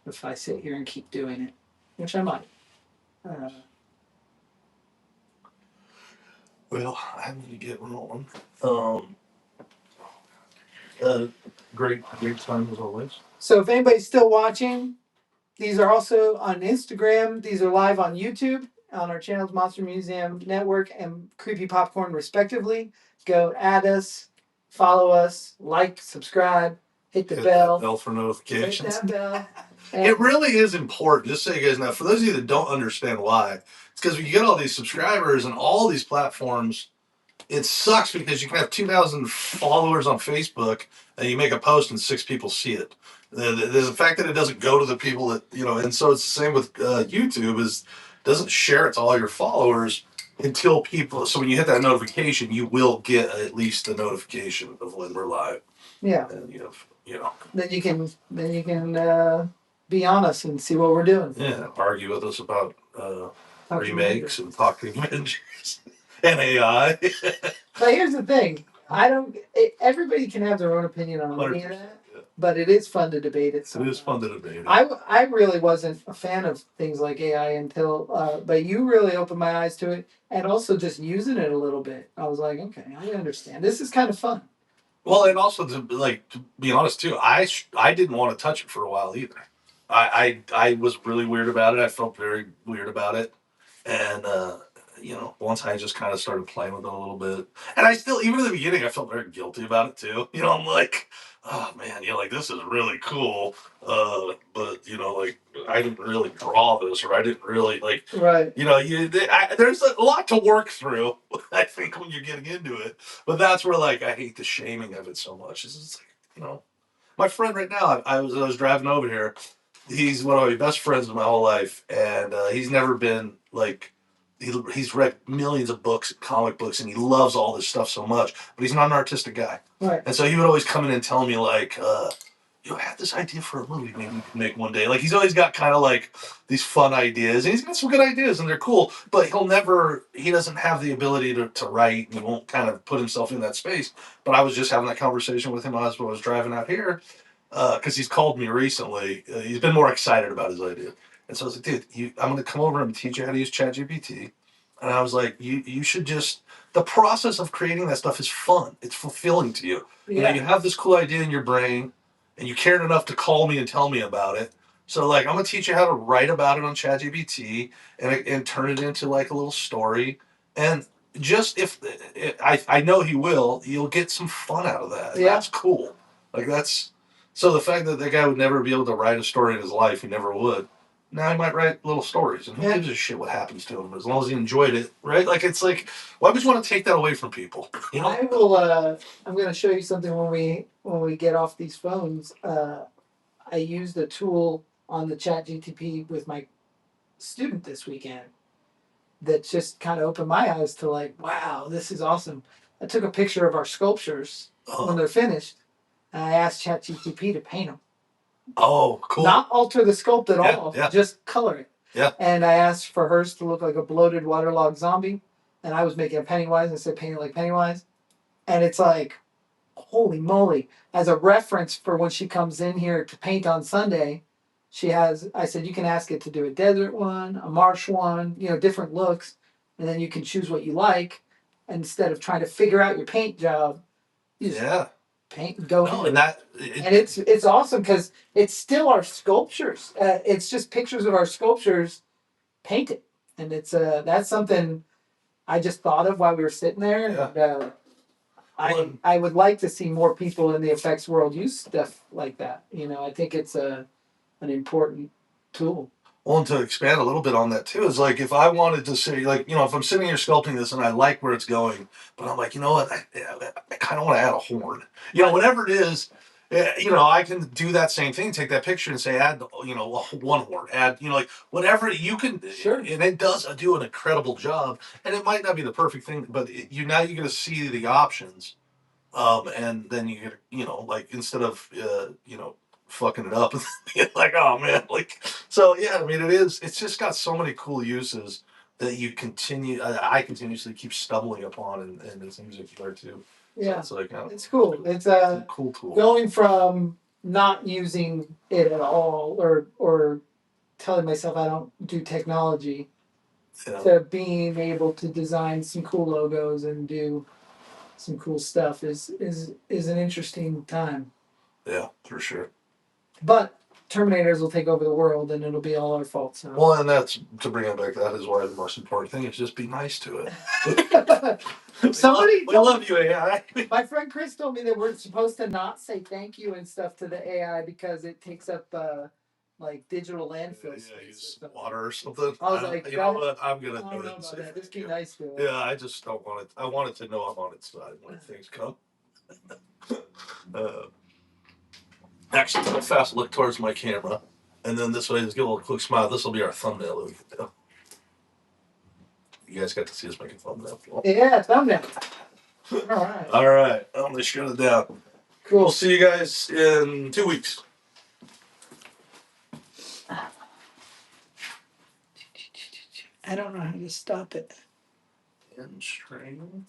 if I sit here and keep doing it, which I might. Well, I'm going to get rolling. Great time as always. So if anybody's still watching, these are also on Instagram. These are live on YouTube on our channels, Monster Museum Network and Creepy Popcorn, respectively. Go add us, follow us, like, subscribe, hit the bell. That bell for notifications. Hit that bell. It really is important, just so you guys know, for those of you that don't understand why, it's because when you get all these subscribers and all these platforms, it sucks because you can have 2,000 followers on Facebook and you make a post and 6 people see it. There's the fact that it doesn't go to the people that, and so it's the same with YouTube, is doesn't share it to all your followers until people, so when you hit that notification, you will get at least the notification of when we're live. Yeah. And, Then you can be honest and see what we're doing. Yeah, argue with us about remakes and talking Avengers and AI. But here's the thing. I don't. Everybody can have their own opinion on any of 100%. that, Yeah. but it is fun to debate it. It Sometimes. is fun to debate it. I really wasn't a fan of things like AI until, but you really opened my eyes to it, and also just using it a little bit. I was like, okay, I understand. This is kind of fun. Well, and also to be honest too, I didn't want to touch it for a while either. I was really weird about it. I felt very weird about it, and once I just kind of started playing with it a little bit, and I still, even in the beginning, I felt very guilty about it too. I'm like, oh man, like this is really cool, but like I didn't really draw this, or I didn't really like, Right. there's a lot to work through. I think when you're getting into it, but that's where like I hate the shaming of it so much. It's just like, my friend right now, I was driving over here. He's one of my best friends in my whole life, and he's never been like he's read millions of books, comic books, and he loves all this stuff so much. But he's not an artistic guy, Right. and so he would always come in and tell me like, I had this idea for a movie maybe we could make one day. Like he's always got kind of like these fun ideas, and he's got some good ideas, and they're cool. But he doesn't have the ability to write, and he won't kind of put himself in that space. But I was just having that conversation with him as I was driving out here, because he's called me recently. He's been more excited about his idea, and so I was like, dude, I'm going to come over and teach you how to use ChatGPT. And I was like, you should just. The process of creating that stuff is fun. It's fulfilling to you. Yeah. You have this cool idea in your brain, and you cared enough to call me and tell me about it. So like, I'm gonna teach you how to write about it on ChatGPT and turn it into like a little story. And just if I know you'll get some fun out of that. Yeah. That's cool. Like that's. So the fact that the guy would never be able to write a story in his life, he never would. Now he might write little stories, and who gives a shit what happens to him as long as he enjoyed it, right? Like it's like, why would you want to take that away from people? I will. I'm going to show you something when we get off these phones. I used a tool on the Chat GTP with my student this weekend that just kind of opened my eyes to like, wow, this is awesome. I took a picture of our sculptures when they're finished, and I asked ChatGPT to paint them. Oh, cool. Not alter the sculpt at all, Yeah. just color it. Yeah. And I asked for hers to look like a bloated, waterlogged zombie, and I was making a Pennywise. I said, paint it like Pennywise. And it's like, holy moly. As a reference for when she comes in here to paint on Sunday, I said, you can ask it to do a desert one, a marsh one, different looks, and then you can choose what you like instead of trying to figure out your paint job. You just paint and go in. And it's awesome because it's still our sculptures. It's just pictures of our sculptures painted. And it's that's something I just thought of while we were sitting there. Yeah. And I would like to see more people in the effects world use stuff like that. I think it's an important tool. Well, and to expand a little bit on that too, is like if I wanted to say, like, if I'm sitting here sculpting this and I like where it's going, but I'm like, you know what, I kind of want to add a horn. Whatever it is, I can do that same thing, take that picture and say, add, one horn, add, like whatever you can. Sure. And it does do an incredible job. And it might not be the perfect thing, but now you're going to see the options. And then you get, like instead of, fucking it up and being like, oh man, like, so yeah, I mean, it's just got so many cool uses that I continuously keep stumbling upon in this music here too. Yeah. So it's like, it's cool. It's a cool tool. Going from not using it at all or telling myself I don't do technology to being able to design some cool logos and do some cool stuff is an interesting time. Yeah, for sure. But Terminators will take over the world, and it'll be all our fault. So. Well, and that's to bring it back. That is why the most important thing is just be nice to it. We love you, AI. My friend Chris told me that we're supposed to not say thank you and stuff to the AI because it takes up like digital landfill space. Use water or something. I was like, you know what? I'm gonna I do don't know it. about that. Just be nice to it. Yeah, I just don't want it. I want it to know I'm on its side when things come. Actually, take a fast look towards my camera, and then this way, just give a little quick smile. This will be our thumbnail. You guys got to see us make a thumbnail. Yeah, thumbnail. All right. All right. I'm gonna shut it down. Cool. We'll see you guys in 2 weeks. I don't know how to stop it. End stream.